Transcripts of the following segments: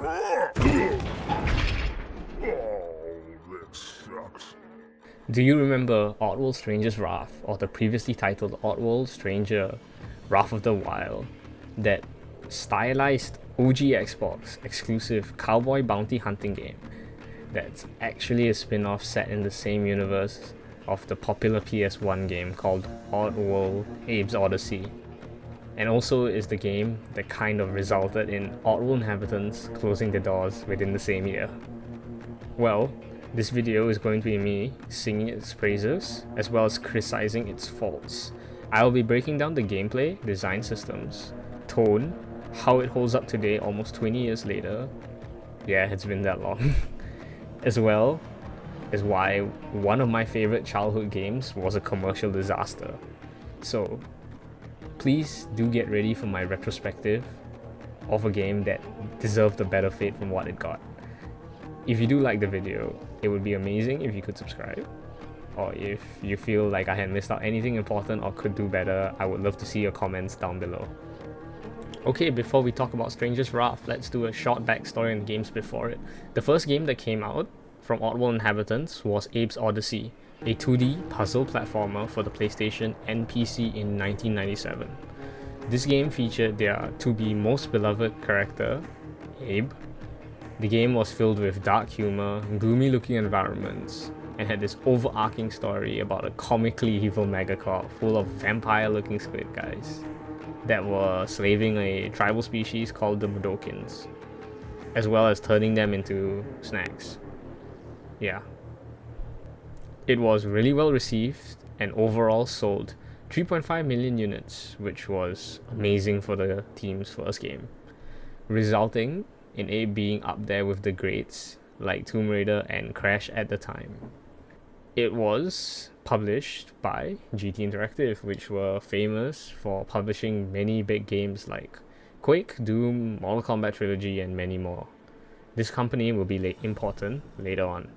That sucks. Do you remember Oddworld Stranger's Wrath, or the previously titled Oddworld Stranger Wrath of the Wild, that stylized OG Xbox exclusive cowboy bounty hunting game that's actually a spin-off set in the same universe of the popular PS1 game called Oddworld Abe's Odyssey, and also is the game that kind of resulted in Oddworld inhabitants closing their doors within the same year? Well, this video is going to be me singing its praises as well as criticizing its faults. I will be breaking down the gameplay, design systems, tone, how it holds up today almost 20 years later. Yeah, it's been that long. As well as why one of my favorite childhood games was a commercial disaster. So please do get ready for my retrospective of a game that deserved a better fate from what it got. If you do like the video, it would be amazing if you could subscribe. Or if you feel like I had missed out anything important or could do better, I would love to see your comments down below. Okay, before we talk about Stranger's Wrath, let's do a short backstory on the games before it. The first game that came out from Oddworld Inhabitants was Abe's Odyssey, a 2D puzzle platformer for the PlayStation and PC in 1997. This game featured their to-be most beloved character, Abe. The game was filled with dark humor, gloomy looking environments, and had this overarching story about a comically evil megacorp full of vampire looking squid guys that were slaving a tribal species called the Mudokins, as well as turning them into snacks. Yeah. It was really well received and overall sold 3.5 million units, which was amazing for the team's first game, resulting in Abe being up there with the greats like Tomb Raider and Crash at the time. It was published by GT Interactive, which were famous for publishing many big games like Quake, Doom, Mortal Kombat Trilogy, and many more. This company will be important later on.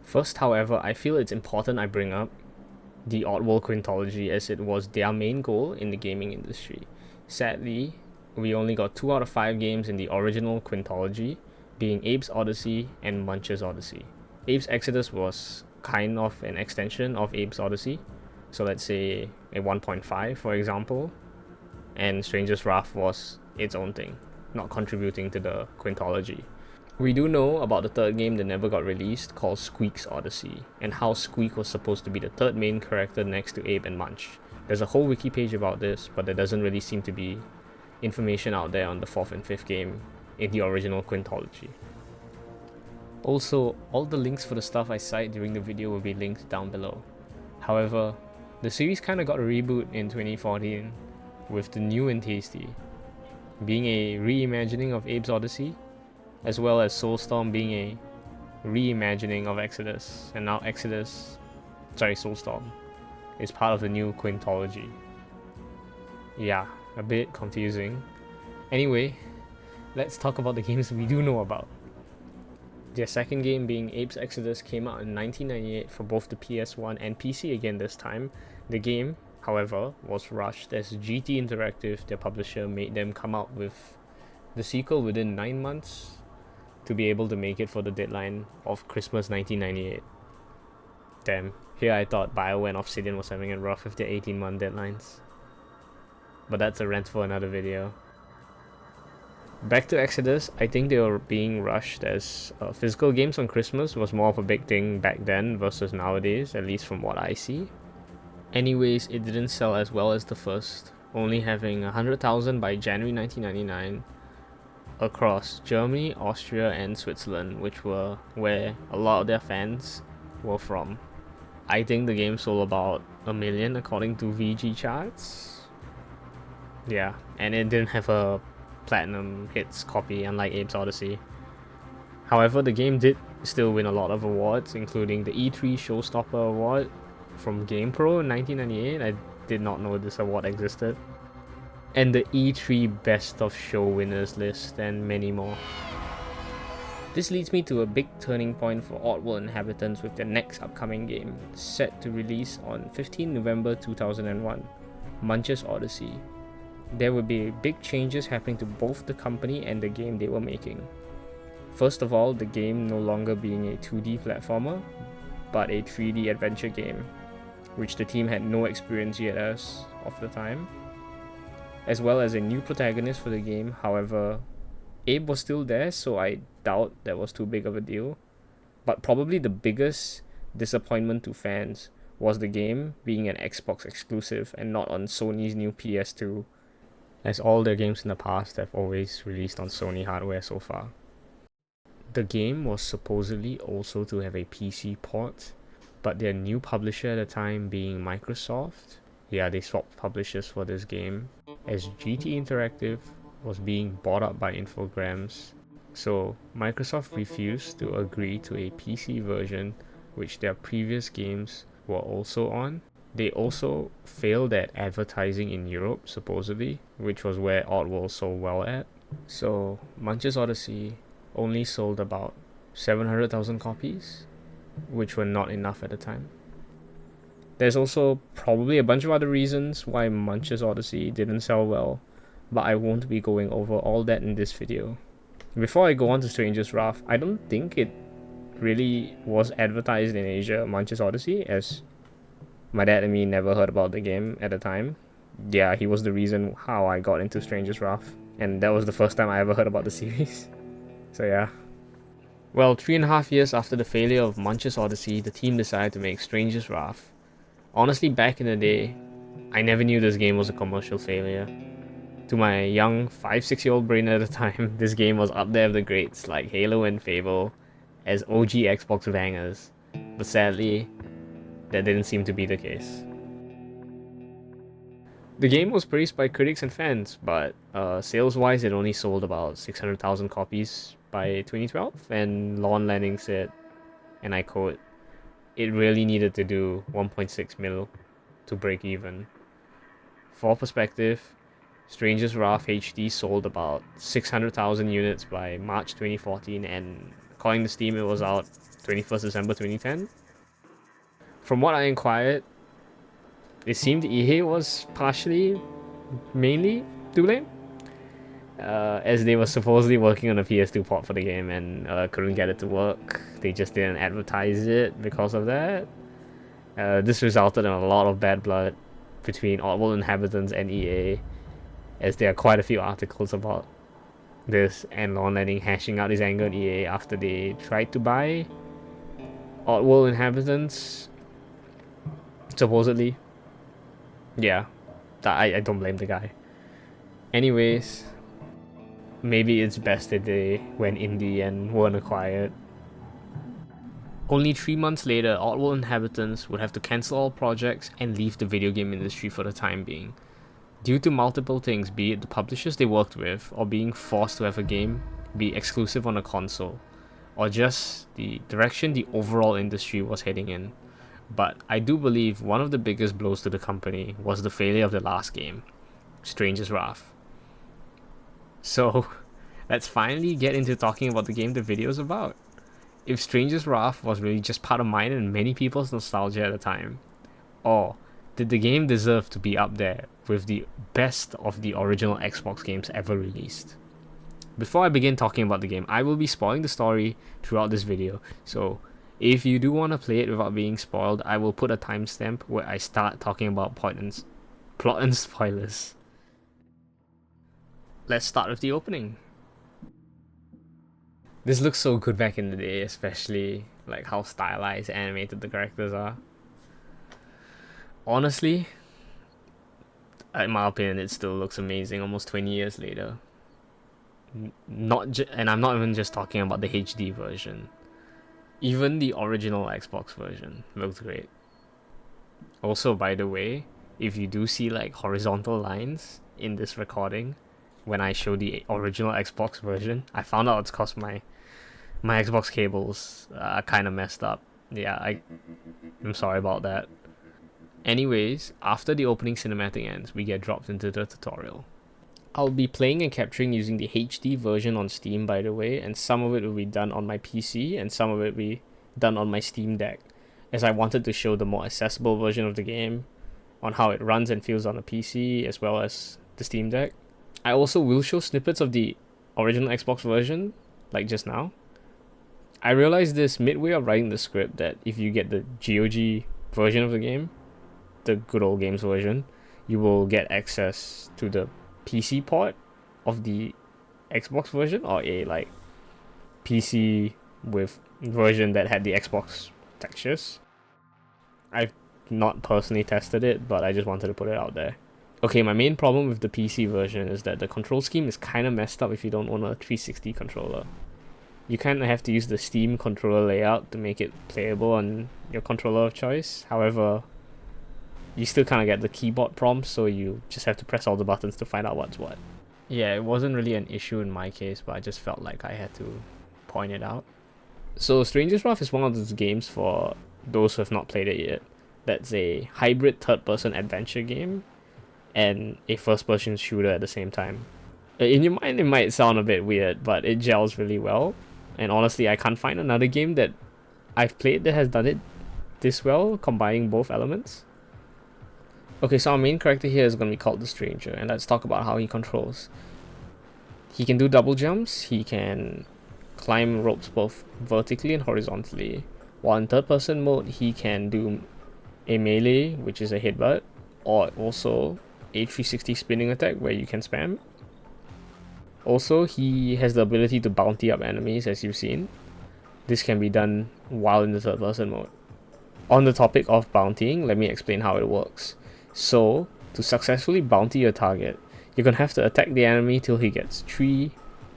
First, however, I feel it's important I bring up the Oddworld quintology, as it was their main goal in the gaming industry. Sadly, we only got 2 out of 5 games in the original quintology, being Abe's Odyssey and Munch's Odyssey. Abe's Exodus was kind of an extension of Abe's Odyssey, so let's say a 1.5 for example, and Stranger's Wrath was its own thing, not contributing to the quintology. We do know about the third game that never got released, called Squeak's Odyssey, and how Squeak was supposed to be the third main character next to Abe and Munch. There's a whole wiki page about this, but there doesn't really seem to be information out there on the 4th and 5th game in the original quintology. Also, all the links for the stuff I cite during the video will be linked down below. However, the series kinda got a reboot in 2014 with the new and tasty being a reimagining of Abe's Odyssey, as well as Soulstorm being a reimagining of Exodus, and now Soulstorm is part of the new quintology. Yeah, a bit confusing. Anyway, let's talk about the games we do know about. Their second game, being Abe's Exodus, came out in 1998 for both the PS1 and PC again this time. The game, however, was rushed as GT Interactive, their publisher, made them come out with the sequel within 9 months to be able to make it for the deadline of Christmas 1998. Damn, here I thought BioWare and Obsidian was having it rough with their 18-month deadlines. But that's a rant for another video. Back to Exodus, I think they were being rushed as physical games on Christmas was more of a big thing back then versus nowadays, at least from what I see. Anyways, it didn't sell as well as the first, only having 100,000 by January 1999 across Germany, Austria, and Switzerland, which were where a lot of their fans were from. I think the game sold about 1 million according to VG charts. Yeah, and it didn't have a platinum hits copy, unlike Abe's Odyssey. However, the game did still win a lot of awards, including the E3 Showstopper Award from GamePro in 1998. I did not know this award existed. And the E3 Best of Show winners list, and many more. This leads me to a big turning point for Oddworld Inhabitants with their next upcoming game, set to release on 15 November 2001, Munch's Odyssey. There would be big changes happening to both the company and the game they were making. First of all, the game no longer being a 2D platformer, but a 3D adventure game, which the team had no experience yet as of the time, as well as a new protagonist for the game. However, Abe was still there, so I doubt that was too big of a deal. But probably the biggest disappointment to fans was the game being an Xbox exclusive and not on Sony's new PS2, as all their games in the past have always released on Sony hardware so far. The game was supposedly also to have a PC port, but their new publisher at the time being Microsoft, they swapped publishers for this game, as GT Interactive was being bought up by Infogrames, so Microsoft refused to agree to a PC version which their previous games were also on. They also failed at advertising in Europe, supposedly, which was where Oddworld sold well at. So Munch's Odyssey only sold about 700,000 copies, which were not enough at the time. There's also probably a bunch of other reasons why Munch's Odyssey didn't sell well, but I won't be going over all that in this video. Before I go on to Stranger's Wrath, I don't think it really was advertised in Asia, Munch's Odyssey, as my dad and me never heard about the game at the time. Yeah, he was the reason how I got into Stranger's Wrath, and that was the first time I ever heard about the series. So yeah. Well, 3.5 years after the failure of Munch's Odyssey, the team decided to make Stranger's Wrath. Honestly, back in the day, I never knew this game was a commercial failure. To my young 5-6-year-old brain at the time, this game was up there with the greats like Halo and Fable as OG Xbox bangers, but sadly, that didn't seem to be the case. The game was praised by critics and fans, but sales-wise it only sold about 600,000 copies by 2012, and Lon Lanning said, and I quote, "It really needed to do 1.6 mil to break even." For perspective, Stranger's Wrath HD sold about 600,000 units by March 2014, and according to Steam it was out 21st December 2010. From what I inquired, it seemed EA was mainly to blame, as they were supposedly working on a PS2 port for the game and couldn't get it to work. They just didn't advertise it because of that. This resulted in a lot of bad blood between Oddworld inhabitants and EA, as there are quite a few articles about this, and Lon Lanning hashing out his anger at EA after they tried to buy Oddworld inhabitants, supposedly. Yeah, I don't blame the guy. Anyways, maybe it's best that they went indie and weren't acquired. Only 3 months later, Oddworld inhabitants would have to cancel all projects and leave the video game industry for the time being, due to multiple things, be it the publishers they worked with, or being forced to have a game be exclusive on a console, or just the direction the overall industry was heading in. But I do believe one of the biggest blows to the company was the failure of the last game, Stranger's Wrath. So, let's finally get into talking about the game the video is about. If Stranger's Wrath was really just part of mine and many people's nostalgia at the time, or did the game deserve to be up there with the best of the original Xbox games ever released? Before I begin talking about the game, I will be spoiling the story throughout this video, so if you do want to play it without being spoiled, I will put a timestamp where I start talking about plot and spoilers. Let's start with the opening. This looks so good back in the day, especially like how stylized, animated the characters are. Honestly, in my opinion, it still looks amazing almost 20 years later. And I'm not even just talking about the HD version. Even the original Xbox version looks great. Also, by the way, if you do see like horizontal lines in this recording, when I show the original Xbox version, I found out it's because my Xbox cables are kind of messed up. Yeah, I'm sorry about that. Anyways, after the opening cinematic ends, we get dropped into the tutorial. I'll be playing and capturing using the HD version on Steam, by the way, and some of it will be done on my PC and some of it will be done on my Steam Deck, as I wanted to show the more accessible version of the game on how it runs and feels on a PC as well as the Steam Deck. I also will show snippets of the original Xbox version like just now. I realized this midway of writing the script that if you get the GOG version of the game, the good old games version, you will get access to the PC port of the Xbox version, or a like PC with version that had the Xbox textures. I've not personally tested it, but I just wanted to put it out there. Okay, my main problem with the PC version is that the control scheme is kind of messed up if you don't own a 360 controller. You kind of have to use the Steam controller layout to make it playable on your controller of choice. However, you still kind of get the keyboard prompts, so you just have to press all the buttons to find out what's what. Yeah, it wasn't really an issue in my case, but I just felt like I had to point it out. So Stranger's Wrath is one of those games for those who have not played it yet. That's a hybrid third-person adventure game and a first-person shooter at the same time. In your mind, it might sound a bit weird, but it gels really well. And honestly, I can't find another game that I've played that has done it this well, combining both elements. Okay, so our main character here is going to be called the Stranger, and let's talk about how he controls. He can do double jumps, he can climb ropes both vertically and horizontally. While in third person mode, he can do a melee, which is a headbutt, or also a 360 spinning attack where you can spam. Also, he has the ability to bounty up enemies, as you've seen. This can be done while in the third person mode. On the topic of bountying, let me explain how it works. So, to successfully bounty your target, you're going to have to attack the enemy till he gets 3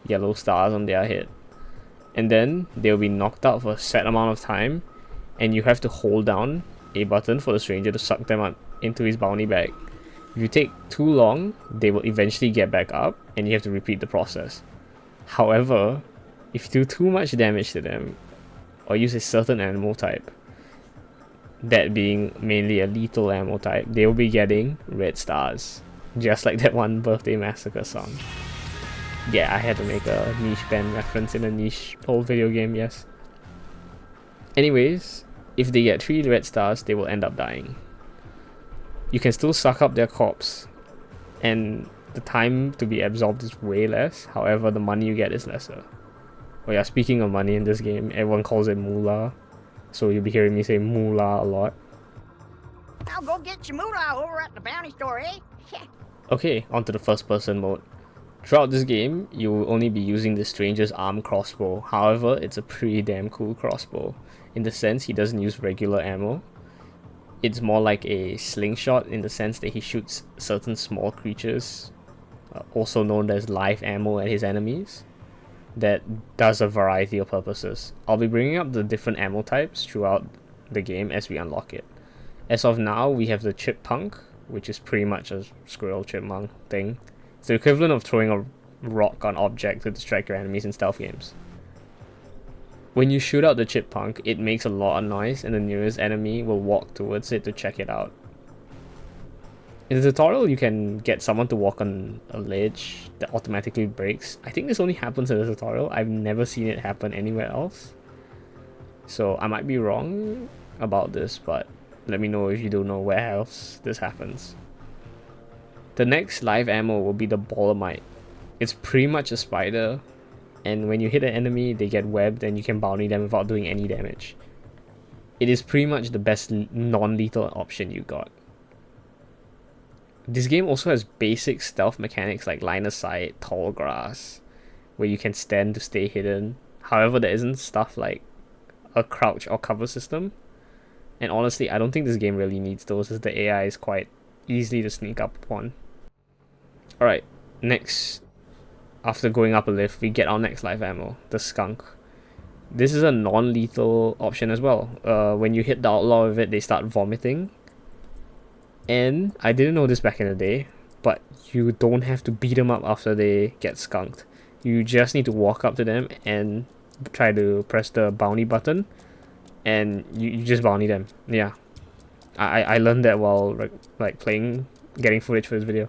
yellow stars on their head. And then they'll be knocked out for a set amount of time, and you have to hold down a button for the stranger to suck them up into his bounty bag. If you take too long, they will eventually get back up, and you have to repeat the process. However, if you do too much damage to them, or use a certain animal type, that being mainly a lethal ammo type, they will be getting red stars. Just like that one Birthday Massacre song. Yeah, I had to make a niche band reference in a niche old video game, yes. Anyways, if they get 3 red stars, they will end up dying. You can still suck up their corpse, and the time to be absorbed is way less. However, the money you get is lesser. Oh yeah, speaking of money in this game, everyone calls it moolah. So you'll be hearing me say moolah a lot. I'll go get your moolah over at the bounty store, eh? Okay, onto the first person mode. Throughout this game, you will only be using the Stranger's arm crossbow. However, it's a pretty damn cool crossbow. In the sense, he doesn't use regular ammo. It's more like a slingshot in the sense that he shoots certain small creatures, also known as live ammo, at his enemies. That does a variety of purposes. I'll be bringing up the different ammo types throughout the game as we unlock it. As of now, we have the chipmunk, which is pretty much a squirrel chipmunk thing. It's the equivalent of throwing a rock on object to distract your enemies in stealth games. When you shoot out the chipmunk, it makes a lot of noise and the nearest enemy will walk towards it to check it out. In the tutorial, you can get someone to walk on a ledge that automatically breaks. I think this only happens in the tutorial. I've never seen it happen anywhere else. So I might be wrong about this, but let me know if you don't know where else this happens. The next live ammo will be the Bolemite. It's pretty much a spider, and when you hit an enemy, they get webbed and you can bounty them without doing any damage. It is pretty much the best non-lethal option you got. This game also has basic stealth mechanics like line of sight, tall grass, where you can stand to stay hidden. However, there isn't stuff like a crouch or cover system. And honestly, I don't think this game really needs those, as the AI is quite easy to sneak up upon. Alright, next, after going up a lift, we get our next live ammo, the skunk. This is a non-lethal option as well. When you hit the outlaw with it, they start vomiting. And I didn't know this back in the day, but you don't have to beat them up after they get skunked. You just need to walk up to them and try to press the bounty button, and you just bounty them. Yeah, I learned that while like playing, getting footage for this video.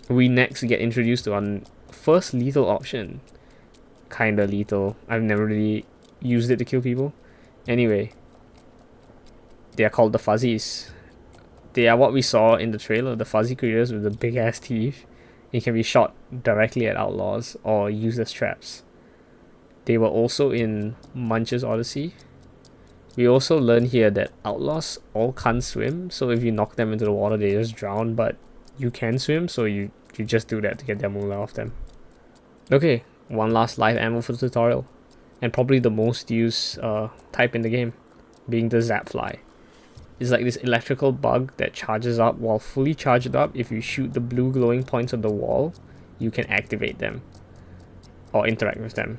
We next get introduced to our first lethal option. Kinda lethal. I've never really used it to kill people. Anyway, they are called the Fuzzies. They are what we saw in the trailer, the fuzzy creatures with the big ass teeth. It can be shot directly at outlaws or used as traps. They were also in Munch's Odyssey. We also learn here that outlaws all can't swim, so if you knock them into the water, they just drown, but you can swim, so you just do that to get their moolah off them. Okay, one last live ammo for the tutorial, and probably the most used type in the game, being the Zapfly. It's like this electrical bug that charges up. While fully charged up, if you shoot the blue glowing points on the wall, you can activate them, or interact with them.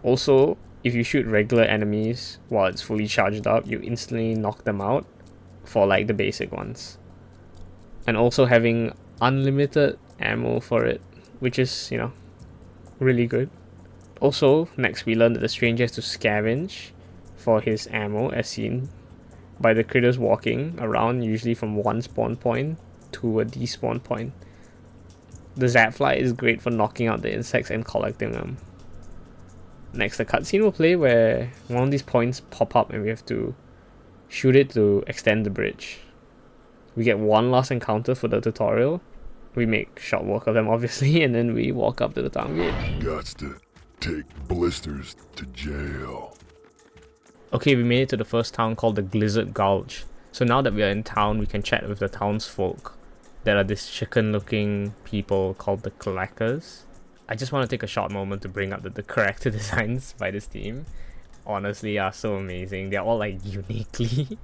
Also, if you shoot regular enemies while it's fully charged up, you instantly knock them out for like the basic ones. And also having unlimited ammo for it, which is, really good. Also, next we learn that the stranger has to scavenge for his ammo, as seen by the critters walking around, usually from one spawn point to a despawn point. The Zapfly is great for knocking out the insects and collecting them. Next, a cutscene will play where one of these points pop up and we have to shoot it to extend the bridge. We get one last encounter for the tutorial. We make short work of them, obviously, and then we walk up to the town gate. Gots to take blisters to jail. Okay, we made it to the first town called the Glizzard Gulch. So now that we are in town, we can chat with the townsfolk that are this chicken-looking people called the Clackers. I just want to take a short moment to bring up that the character designs by this team honestly are so amazing. They're all like uniquely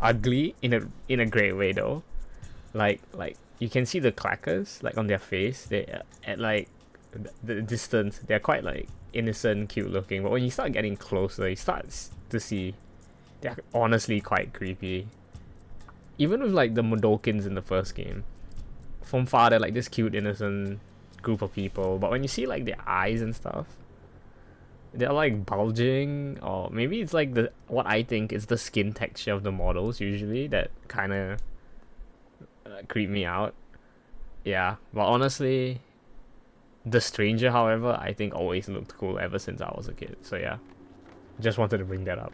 ugly in a great way though. Like you can see the Clackers like on their face. They at like the distance they're quite like innocent, cute looking, but when you start getting closer, you start to see they're honestly quite creepy. Even with like the Modokins in the first game, from far they're like this cute, innocent group of people, but when you see like their eyes and stuff, they're like bulging, or maybe it's like what I think is the skin texture of the models usually that kind of creep me out. Yeah, but honestly, the stranger, however, I think always looked cool ever since I was a kid. So yeah, just wanted to bring that up.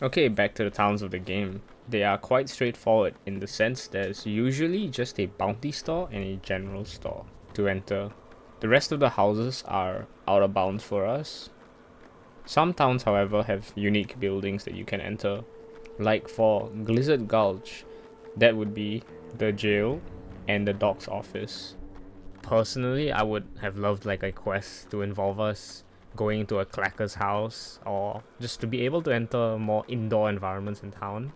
Okay, back to the towns of the game. They are quite straightforward in the sense there's usually just a bounty store and a general store to enter. The rest of the houses are out of bounds for us. Some towns, however, have unique buildings that you can enter. Like for Glizzard Gulch, that would be the jail and the docks office. Personally, I would have loved like a quest to involve us going into a clacker's house, or just to be able to enter more indoor environments in town.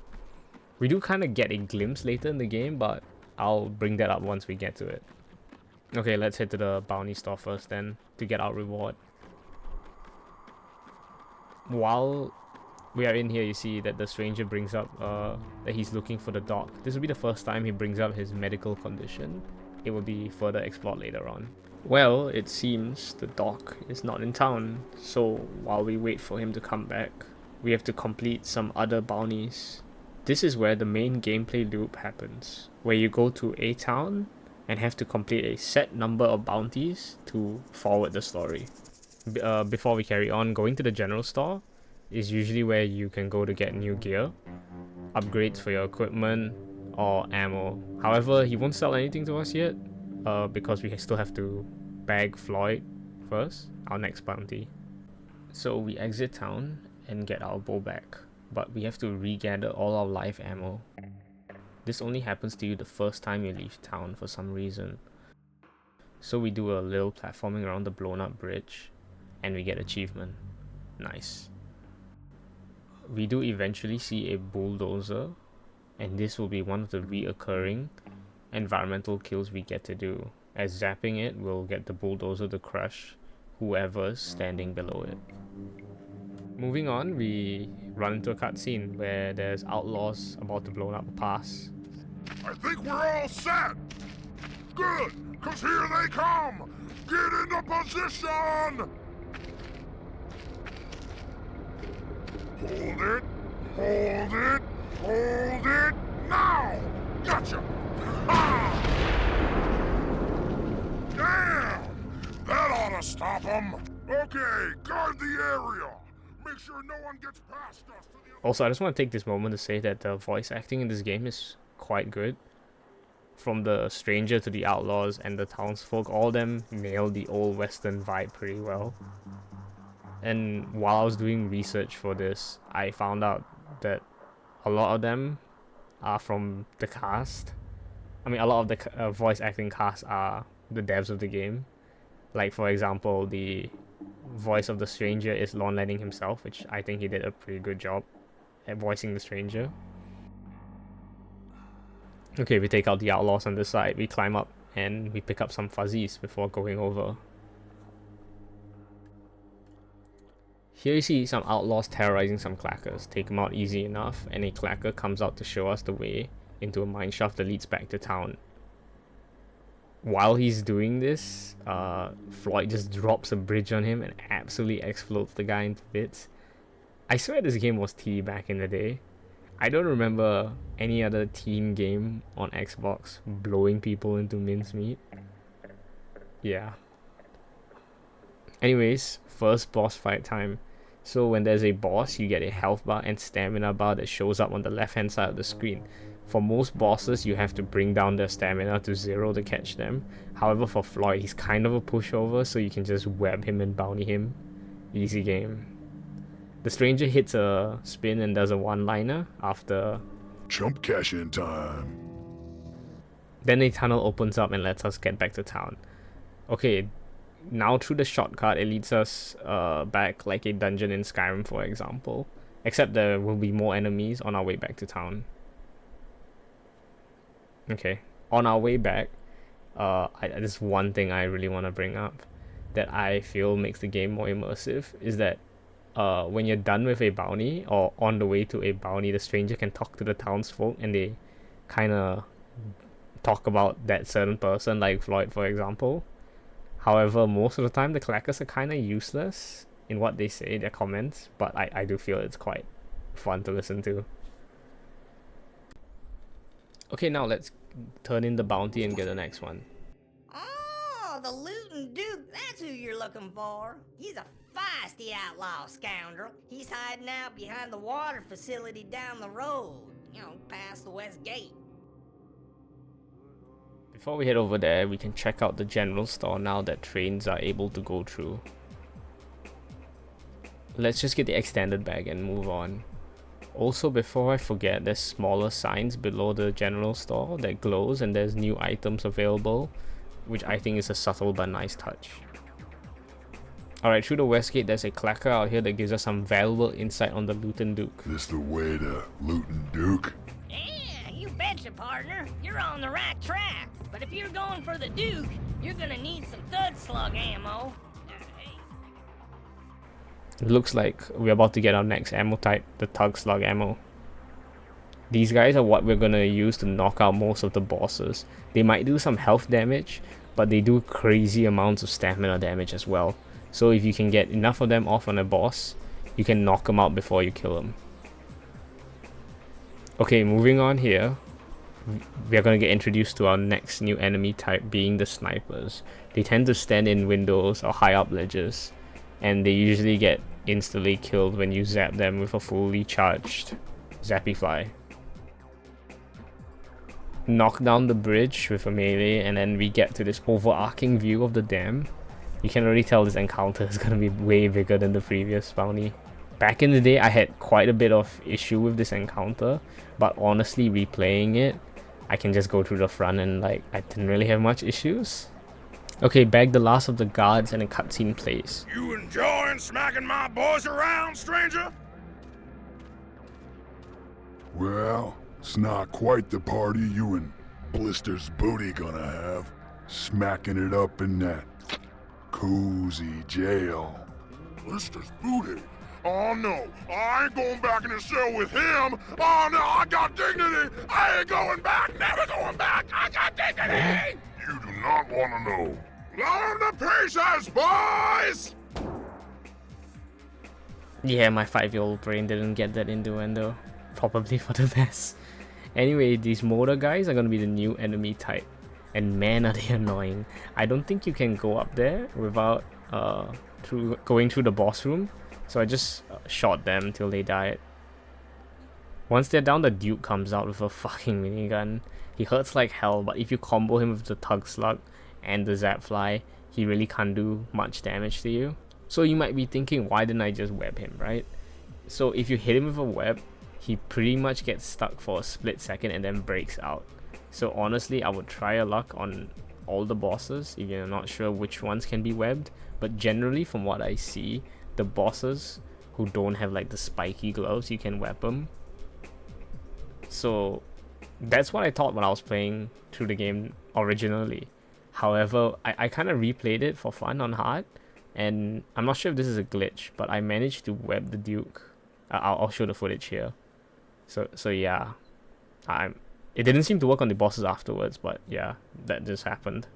We do kind of get a glimpse later in the game, but I'll bring that up once we get to it. Okay, let's head to the bounty store first then, to get our reward. While we are in here, you see that the stranger brings up that he's looking for the doc. This will be the first time he brings up his medical condition. It will be further explored later on. Well, it seems the doc is not in town, so while we wait for him to come back, we have to complete some other bounties. This is where the main gameplay loop happens, where you go to a town and have to complete a set number of bounties to forward the story. Before we carry on, going to the general store is usually where you can go to get new gear, upgrades for your equipment, or ammo. However, he won't sell anything to us yet, because we still have to bag Floyd first, our next bounty. So we exit town and get our bow back, but we have to regather all our live ammo. This only happens to you the first time you leave town for some reason. So we do a little platforming around the blown up bridge, and we get achievement. Nice. We do eventually see a bulldozer, and this will be one of the reoccurring environmental kills we get to do, as zapping it will get the bulldozer to crush whoever's standing below it. Moving on, we run into a cutscene where there's outlaws about to blow up a pass. I think we're all set! Good, cause here they come! Get into position! Hold it, hold it, hold it, now! Gotcha! Ha! Damn! That ought to stop them! Okay, guard the area! Make sure no one gets past us to the... Also, I just want to take this moment to say that the voice acting in this game is quite good. From the stranger to the outlaws and the townsfolk, all of them nailed the old western vibe pretty well. And while I was doing research for this, I found out that a lot of them are from the cast. I mean, a lot of the voice acting cast are the devs of the game. Like, for example, the voice of the stranger is Lon Lanning himself, which I think he did a pretty good job at voicing the stranger. Okay, we take out the outlaws on this side, we climb up, and we pick up some fuzzies before going over. Here you see some outlaws terrorizing some clackers. Take them out easy enough, and a clacker comes out to show us the way into a mineshaft that leads back to town. While he's doing this, Floyd just drops a bridge on him and absolutely explodes the guy into bits. I swear this game was T back in the day. I don't remember any other teen game on Xbox blowing people into mincemeat. Yeah. Anyways, first boss fight time. So when there's a boss, you get a health bar and stamina bar that shows up on the left hand side of the screen. For most bosses, you have to bring down their stamina to 0 to catch them. However, for Floyd, he's kind of a pushover, so you can just web him and bounty him. Easy game. The stranger hits a spin and does a one-liner after... Chump cash in time. Then a tunnel opens up and lets us get back to town. Okay, now through the shortcut, it leads us back like a dungeon in Skyrim, for example. Except there will be more enemies on our way back to town. Okay, on our way back, there's one thing I really want to bring up that I feel makes the game more immersive, is that when you're done with a bounty or on the way to a bounty, the stranger can talk to the townsfolk and they kind of talk about that certain person, like Floyd, for example. However, most of the time the clackers are kind of useless in what they say, their comments, but I do feel it's quite fun to listen to. Okay, now let's turn in the bounty and get the next one. Oh, the Lootin' Duke, that's who you're looking for. He's a feisty outlaw scoundrel. He's hiding out behind the water facility down the road, past the west gate. Before we head over there, we can check out the general store now that trains are able to go through. Let's just get the extended bag and move on. Also, before I forget, there's smaller signs below the general store that glows and there's new items available, which I think is a subtle but nice touch. Alright, through the west gate, there's a clacker out here that gives us some valuable insight on the Lootin' Duke. This the way to Lootin' Duke? Yeah, you betcha, partner. You're on the right track. But if you're going for the Duke, you're gonna need some thud slug ammo. It looks like we're about to get our next ammo type, the Tug Slug ammo. These guys are what we're gonna use to knock out most of the bosses. They might do some health damage, but they do crazy amounts of stamina damage as well. So if you can get enough of them off on a boss, you can knock them out before you kill them. Okay, moving on here. We're gonna get introduced to our next new enemy type, being the snipers. They tend to stand in windows or high up ledges, and they usually get instantly killed when you zap them with a fully charged zappy fly. Knock down the bridge with a melee, and then we get to this overarching view of the dam. You can already tell this encounter is gonna be way bigger than the previous bounty. Back in the day, I had quite a bit of issue with this encounter, but honestly, replaying it, I can just go through the front and I didn't really have much issues. Okay, bag the last of the guards and a cutscene plays. You enjoying smacking my boys around, stranger? Well, it's not quite the party you and Blister's booty gonna have. Smacking it up in that cozy jail. Blister's booty? Oh no, I ain't going back in the cell with him. Oh no, I got dignity. I ain't going back, never going back. I got dignity. You do not want to know. Learn the pieces, boys! Yeah, my 5-year-old brain didn't get that innuendo. Probably for the best. Anyway, these motor guys are gonna be the new enemy type. And man, are they annoying. I don't think you can go up there without going through the boss room. So I just shot them till they died. Once they're down, the Duke comes out with a fucking minigun. He hurts like hell, but if you combo him with the Tug Slug and the Zap Fly, he really can't do much damage to you. So you might be thinking, why didn't I just web him, right? So if you hit him with a web, he pretty much gets stuck for a split second and then breaks out. So honestly, I would try your luck on all the bosses if you're not sure which ones can be webbed. But generally, from what I see, the bosses who don't have like the spiky gloves, you can web them. So that's what I thought when I was playing through the game originally. However, I kind of replayed it for fun on hard, and I'm not sure if this is a glitch, but I managed to web the Duke. I'll show the footage here. So yeah, it didn't seem to work on the bosses afterwards, but yeah, that just happened.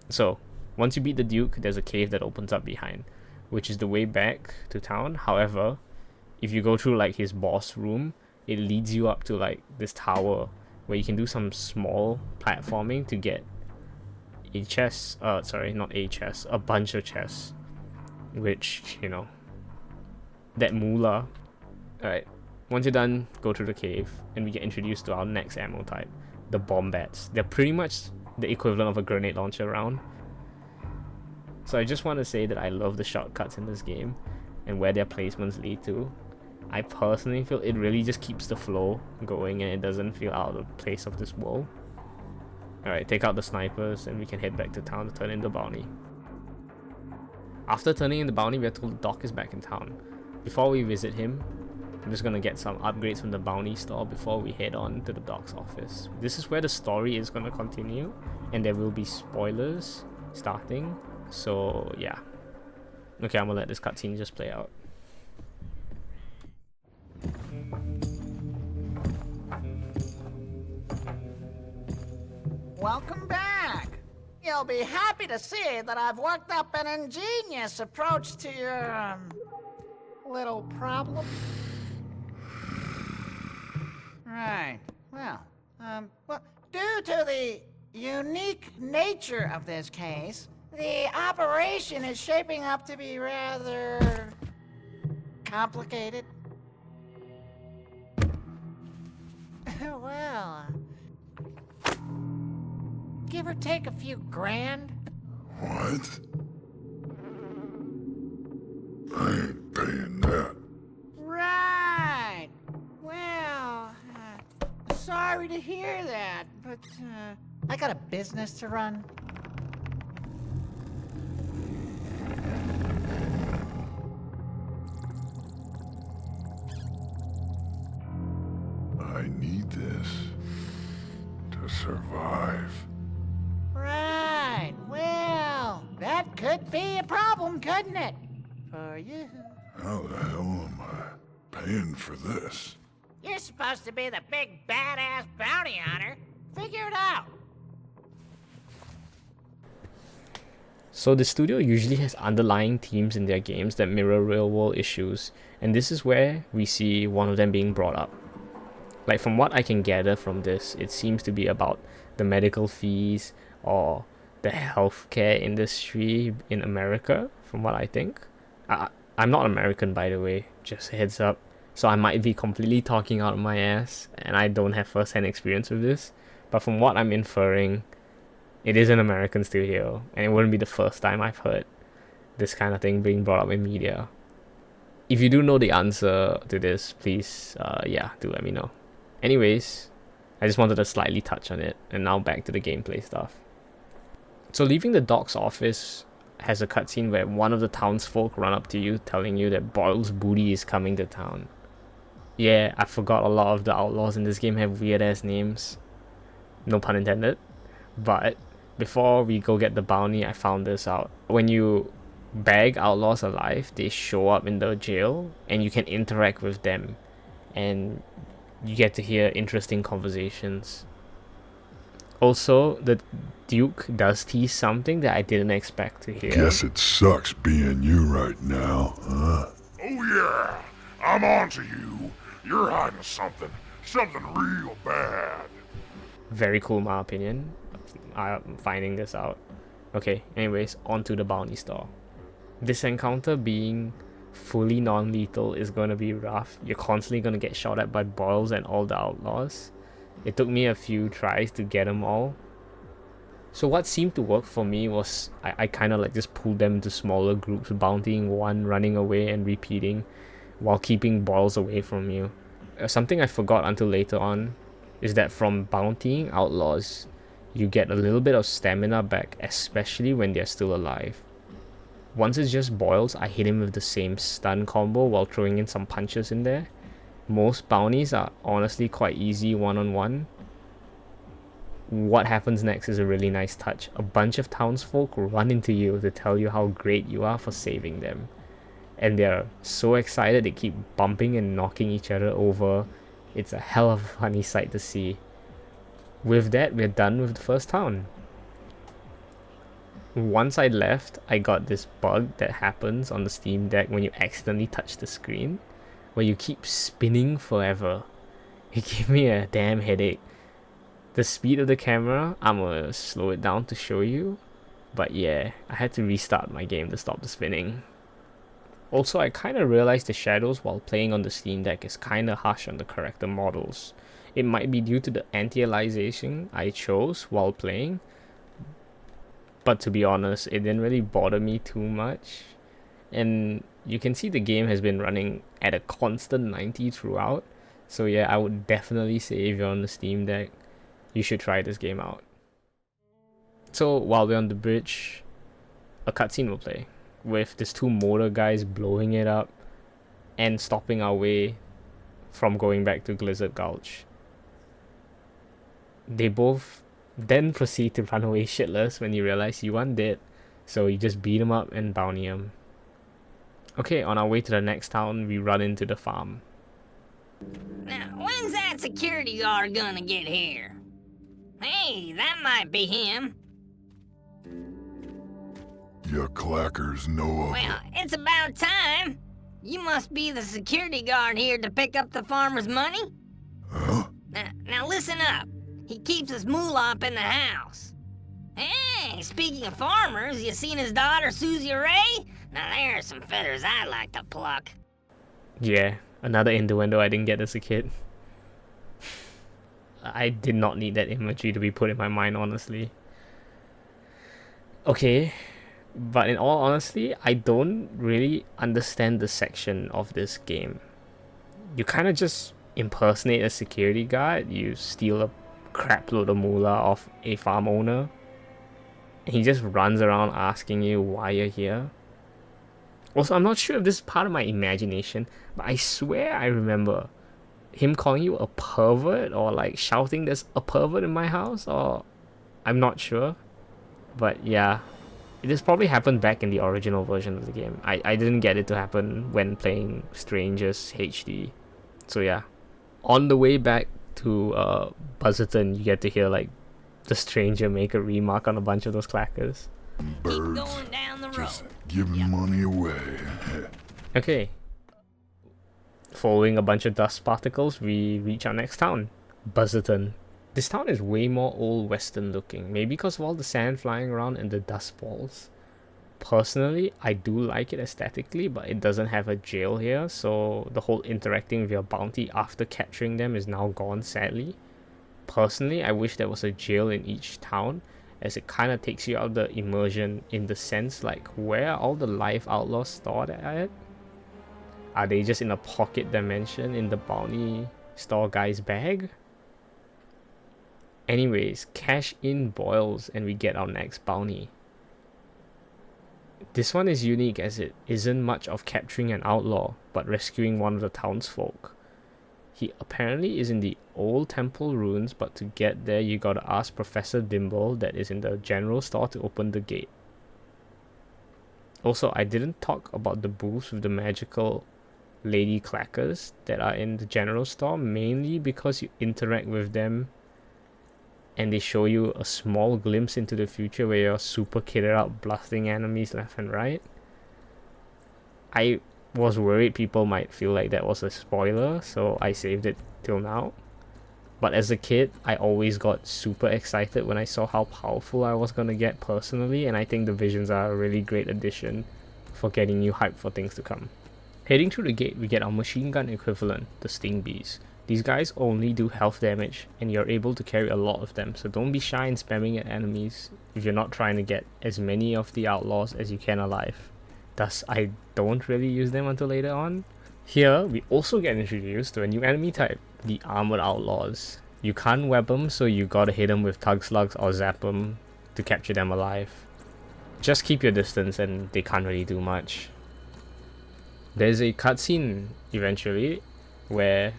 So once you beat the Duke, there's a cave that opens up behind, which is the way back to town. However, if you go through like his boss room, it leads you up to like this tower where you can do some small platforming to get a chest. Sorry, not a chest, a bunch of chests, which, you know, that moolah. Alright, once you're done, go through the cave, and we get introduced to our next ammo type, the bombats. They're pretty much the equivalent of a grenade launcher round. So I just want to say that I love the shortcuts in this game, and where their placements lead to. I personally feel it really just keeps the flow going, and it doesn't feel out of place of this world. Alright, take out the snipers, and we can head back to town to turn in the bounty. After turning in the bounty, we are told the Doc is back in town. Before we visit him, I'm just gonna get some upgrades from the bounty store before we head on to the Doc's office. This is where the story is gonna continue, and there will be spoilers starting, so yeah. Okay, I'm gonna let this cutscene just play out. Welcome back. You'll be happy to see that I've worked up an ingenious approach to your, little problem. Right. Well, due to the unique nature of this case, the operation is shaping up to be rather complicated. Well, give or take a few grand. What? I ain't paying that. Right. Well, sorry to hear that, but I got a business to run. I need this to survive. Right. Well, that could be a problem, couldn't it? For you. How the hell am I paying for this? You're supposed to be the big badass bounty hunter. Figure it out. So the studio usually has underlying themes in their games that mirror real-world issues, and this is where we see one of them being brought up. Like, from what I can gather from this, it seems to be about the medical fees or the healthcare industry in America, from what I think. I'm not American, by the way, just a heads up. So I might be completely talking out of my ass, and I don't have first-hand experience with this. But from what I'm inferring, it is an American studio, and it wouldn't be the first time I've heard this kind of thing being brought up in media. If you do know the answer to this, please, do let me know. Anyways, I just wanted to slightly touch on it, and now back to the gameplay stuff. So leaving the Doc's office has a cutscene where one of the townsfolk run up to you telling you that Boyle's booty is coming to town. Yeah, I forgot a lot of the outlaws in this game have weird ass names. No pun intended. But before we go get the bounty, I found this out. When you bag outlaws alive, they show up in the jail and you can interact with them, and you get to hear interesting conversations. Also, the Duke does tease something that I didn't expect to hear. Guess it sucks being you right now, huh? Oh yeah, I'm on to you. You're hiding something real bad. Very cool, in my opinion. I'm finding this out. Okay, anyways, on to the bounty store. This encounter being fully non-lethal is going to be rough. You're constantly going to get shot at by Boyles and all the outlaws. It took me a few tries to get them all. So what seemed to work for me was I kind of like just pulled them into smaller groups, bountying one, running away and repeating, while keeping boils away from you. Something I forgot until later on is that from bountying outlaws, you get a little bit of stamina back, especially when they're still alive. Once it's just boils, I hit him with the same stun combo while throwing in some punches in there. Most bounties are honestly quite easy one-on-one. What happens next is a really nice touch. A bunch of townsfolk run into you to tell you how great you are for saving them. And they're so excited they keep bumping and knocking each other over. It's a hell of a funny sight to see. With that, we're done with the first town. Once I left, I got this bug that happens on the Steam Deck when you accidentally touch the screen, where you keep spinning forever. It gave me a damn headache. The speed of the camera, I'm gonna slow it down to show you, but yeah, I had to restart my game to stop the spinning. Also, I kinda realized the shadows while playing on the Steam Deck is kinda harsh on the character models. It might be due to the anti-aliasing I chose while playing, but to be honest, it didn't really bother me too much. And you can see the game has been running at a constant 90 throughout, so yeah, I would definitely say if you're on the Steam Deck, you should try this game out. So while we're on the bridge, a cutscene will play, with these two motor guys blowing it up and stopping our way from going back to Glizzard Gulch. They both then proceed to run away shitless when you realize you aren't dead, so you just beat them up and bounty them. Okay, on our way to the next town, we run into the farm. Now, when's that security guard gonna get here? Hey, that might be him. You clackers know of Well, it's about time. You must be the security guard here to pick up the farmer's money? Huh? Now listen up. He keeps his moolah up in the house. Hey, speaking of farmers, you seen his daughter Susie Ray? Now there's some feathers I'd like to pluck. Yeah, another innuendo I didn't get as a kid. I did not need that imagery to be put in my mind, honestly. Okay, but in all honesty, I don't really understand the section of this game. You kind of just impersonate a security guard, you steal a crap load of moolah off a farm owner, and he just runs around asking you why you're here. Also, I'm not sure if this is part of my imagination, but I swear I remember him calling you a pervert, or like shouting there's a pervert in my house, or I'm not sure. But yeah, this probably happened back in the original version of the game. I didn't get it to happen when playing Strangers HD. So yeah, on the way back to Buzzarton, you get to hear like the stranger make a remark on a bunch of those clackers. Keep birds. going down the road. Just giving money away. Okay. Following a bunch of dust particles, we reach our next town, Buzzarton. This town is way more old western looking, maybe because of all the sand flying around and the dust balls. Personally, I do like it aesthetically, but it doesn't have a jail here, so the whole interacting with your bounty after capturing them is now gone, sadly. Personally, I wish there was a jail in each town, as it kind of takes you out of the immersion in the sense like, where are all the live outlaws stored at? Are they just in a pocket dimension in the bounty store guy's bag? Anyways, cash in boils and we get our next bounty. This one is unique as it isn't much of capturing an outlaw, but rescuing one of the townsfolk. He apparently is in the old temple ruins, but to get there you gotta ask Professor Dimble that is in the general store to open the gate. Also, I didn't talk about the booths with the magical lady clackers that are in the general store, mainly because you interact with them and they show you a small glimpse into the future where you're super kitted out blasting enemies left and right. I was worried people might feel like that was a spoiler, so I saved it till now. But as a kid, I always got super excited when I saw how powerful I was gonna get personally, and I think the visions are a really great addition for getting you hyped for things to come. Heading through the gate, we get our machine gun equivalent, the Sting Bees, These guys only do health damage, and you're able to carry a lot of them, so don't be shy in spamming at enemies if you're not trying to get as many of the outlaws as you can alive. Thus, I don't really use them until later on. Here, we also get introduced to a new enemy type, the Armored Outlaws. You can't web them, so you gotta hit them with Tug Slugs or zap them to capture them alive. Just keep your distance and they can't really do much. There's a cutscene eventually where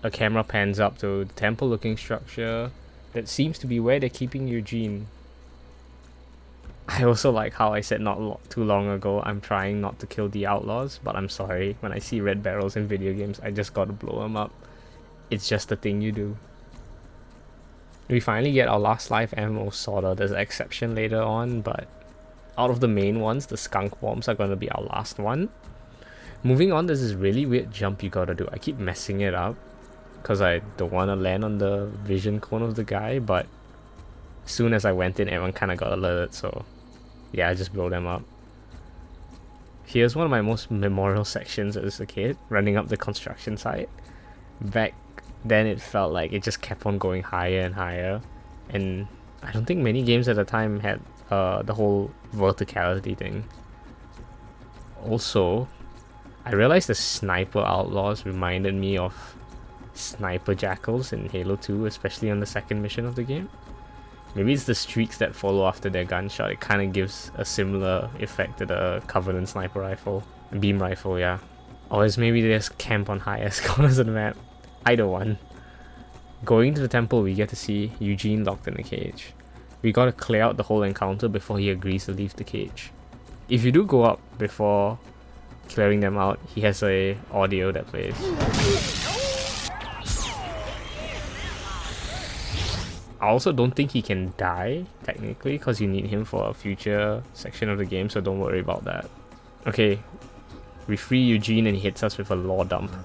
a camera pans up to the temple looking structure that seems to be where they're keeping Eugene. I also like how I said too long ago I'm trying not to kill the outlaws, but I'm sorry, when I see red barrels in video games I just gotta blow them up. It's just the thing you do. We finally get our last life ammo sorta. There's an exception later on, but out of the main ones, the skunk bombs are gonna be our last one. Moving on, there's this really weird jump you gotta do. I keep messing it up because I don't want to land on the vision cone of the guy, but as soon as I went in, everyone kind of got alerted, so yeah, I just blow them up. Here's one of my most memorial sections as a kid, running up the construction site. Back then it felt like it just kept on going higher and higher, and I don't think many games at the time had the whole verticality thing. Also, I realized the sniper outlaws reminded me of sniper jackals in Halo 2, especially on the second mission of the game. Maybe it's the streaks that follow after their gunshot. It kind of gives a similar effect to the Covenant sniper rifle. Beam rifle, yeah. Or is maybe they just camp on highest corners of the map. Either one. Going to the temple, we get to see Eugene locked in a cage. We gotta clear out the whole encounter before he agrees to leave the cage. If you do go up before clearing them out, he has a audio that plays. I also don't think he can die, technically, because you need him for a future section of the game, so don't worry about that. Okay, we free Eugene and he hits us with a law dump. Now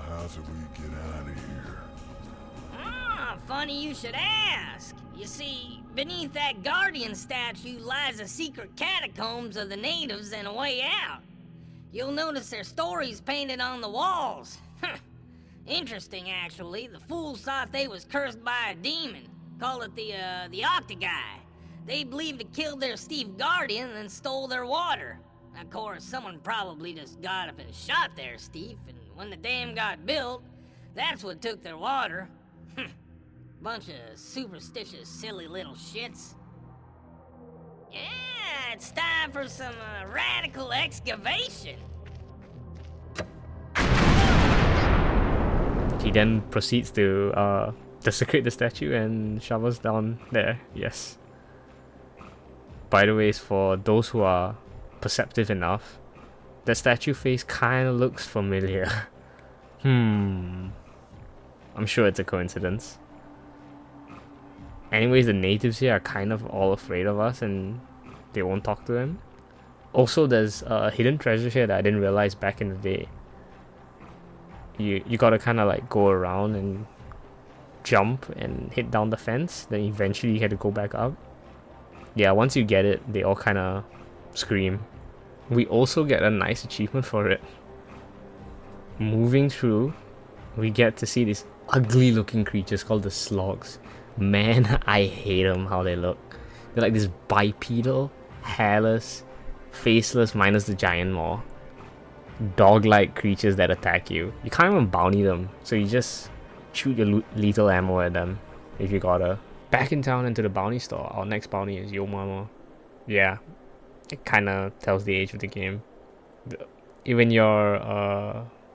how do we get out of here? Ah, funny you should ask. You see, beneath that Guardian statue lies the secret catacombs of the natives and a way out. You'll notice their stories painted on the walls. Interesting, actually. The fools thought they was cursed by a demon. Call it the Octoguy. They believed it killed their Steve Guardian and stole their water. Of course, someone probably just got up and shot their Steve, and when the dam got built, that's what took their water. Bunch of superstitious, silly little shits. Yeah, it's time for some radical excavation. He then proceeds to desecrate the statue and shove us down there. Yes. By the way, for those who are perceptive enough, the statue face kind of looks familiar. I'm sure it's a coincidence. Anyways, the natives here are kind of all afraid of us and they won't talk to him. Also, there's a hidden treasure here that I didn't realize back in the day. You gotta kind of like go around and jump and hit down the fence, then eventually you had to go back up. Yeah, once you get it, they all kind of scream. We also get a nice achievement for it. Moving through, we get to see these ugly looking creatures called the slogs. Man, I hate them how they look. They're like this bipedal, hairless, faceless minus the giant maw, dog-like creatures that attack you. You can't even bounty them, so you just shoot your lethal ammo at them if you gotta. Back in town into the bounty store, our next bounty is Yo Mama. Yeah, it kinda tells the age of the game. Even you're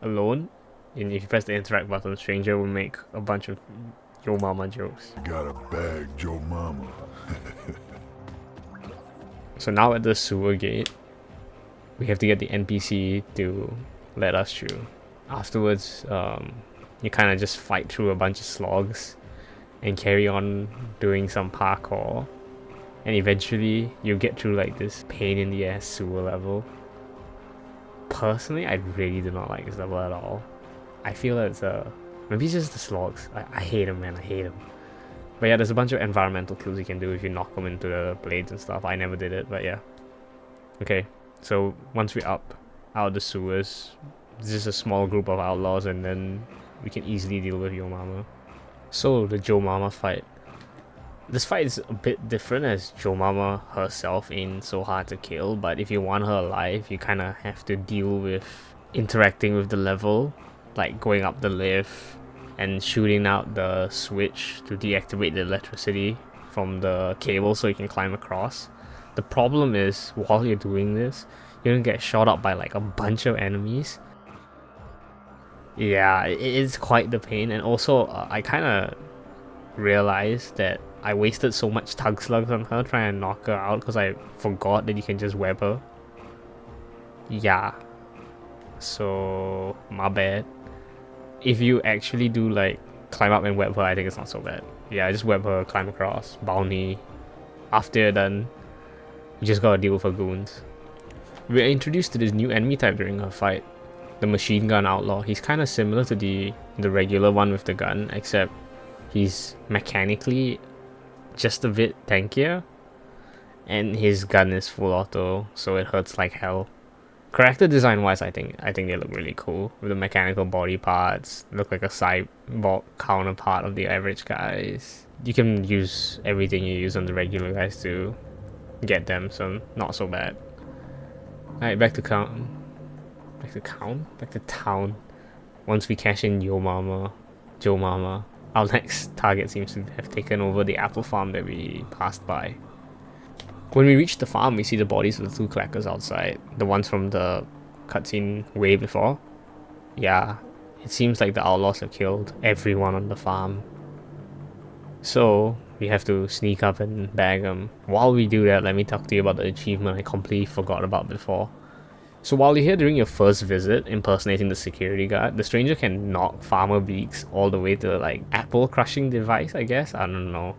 alone, and if you press the interact button, stranger will make a bunch of Yo Mama jokes. Gotta bag Joe Mama. So now at the sewer gate, we have to get the NPC to let us through. Afterwards, you kind of just fight through a bunch of slogs and carry on doing some parkour, and eventually you get through like this pain in the ass sewer level. Personally, I really do not like this level at all. I feel that it's maybe it's just the slogs. I hate them, man. I hate them. But yeah, there's a bunch of environmental kills you can do if you knock them into the blades and stuff. I never did it, but yeah. Okay, so once we're up out of the sewers, this is a small group of outlaws, and then we can easily deal with Yo Mama. So the Joe Mama fight. This fight is a bit different as Joe Mama herself ain't so hard to kill, but if you want her alive, you kind of have to deal with interacting with the level, like going up the lift and shooting out the switch to deactivate the electricity from the cable so you can climb across. The problem is, while you're doing this, you're gonna get shot up by like a bunch of enemies. Yeah, it is quite the pain, and also I kind of realized that I wasted so much tug slugs on her trying to knock her out because I forgot that you can just web her. Yeah. So, my bad. If you actually do like climb up and web her, I think it's not so bad. Yeah, just web her, climb across, bounty. After you're done, you just gotta deal with her goons. We're introduced to this new enemy type during her fight. The machine gun outlaw. He's kind of similar to the regular one with the gun, except he's mechanically just a bit tankier, and his gun is full auto, so it hurts like hell. Character design wise, I think they look really cool with the mechanical body parts. Look like a cyborg counterpart of the average guys. You can use everything you use on the regular guys to get them, so not so bad. Alright, back to town. Once we cash in Joe Mama, our next target seems to have taken over the apple farm that we passed by. When we reach the farm, we see the bodies of the 2 clackers outside, the ones from the cutscene way before. Yeah, it seems like the outlaws have killed everyone on the farm. So, we have to sneak up and bag them. While we do that, let me talk to you about the achievement I completely forgot about before. So while you're here during your first visit, impersonating the security guard, the stranger can knock Farmer Beaks all the way to like apple crushing device, I guess? I don't know.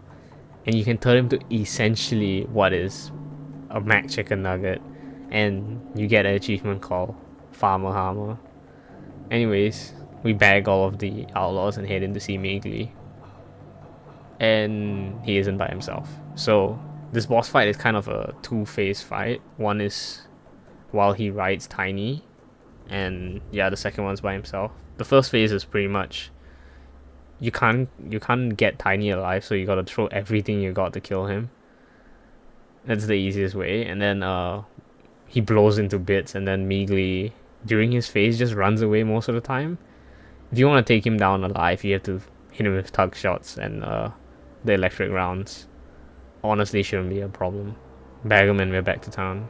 And you can turn him to essentially what is a Mac Chicken Nugget. And you get an achievement called Farmer Hammer. Anyways, we bag all of the outlaws and head in to see Meagley. And he isn't by himself. So this boss fight is kind of a two-phase fight. One is while he rides Tiny, and yeah, the second one's by himself. The first phase is pretty much you can't get Tiny alive, so you gotta throw everything you got to kill him. That's the easiest way. And then he blows into bits, and then Meagley during his phase just runs away most of the time. If you want to take him down alive, you have to hit him with tug shots and the electric rounds. Honestly, shouldn't be a problem. Bag him and we're back to town.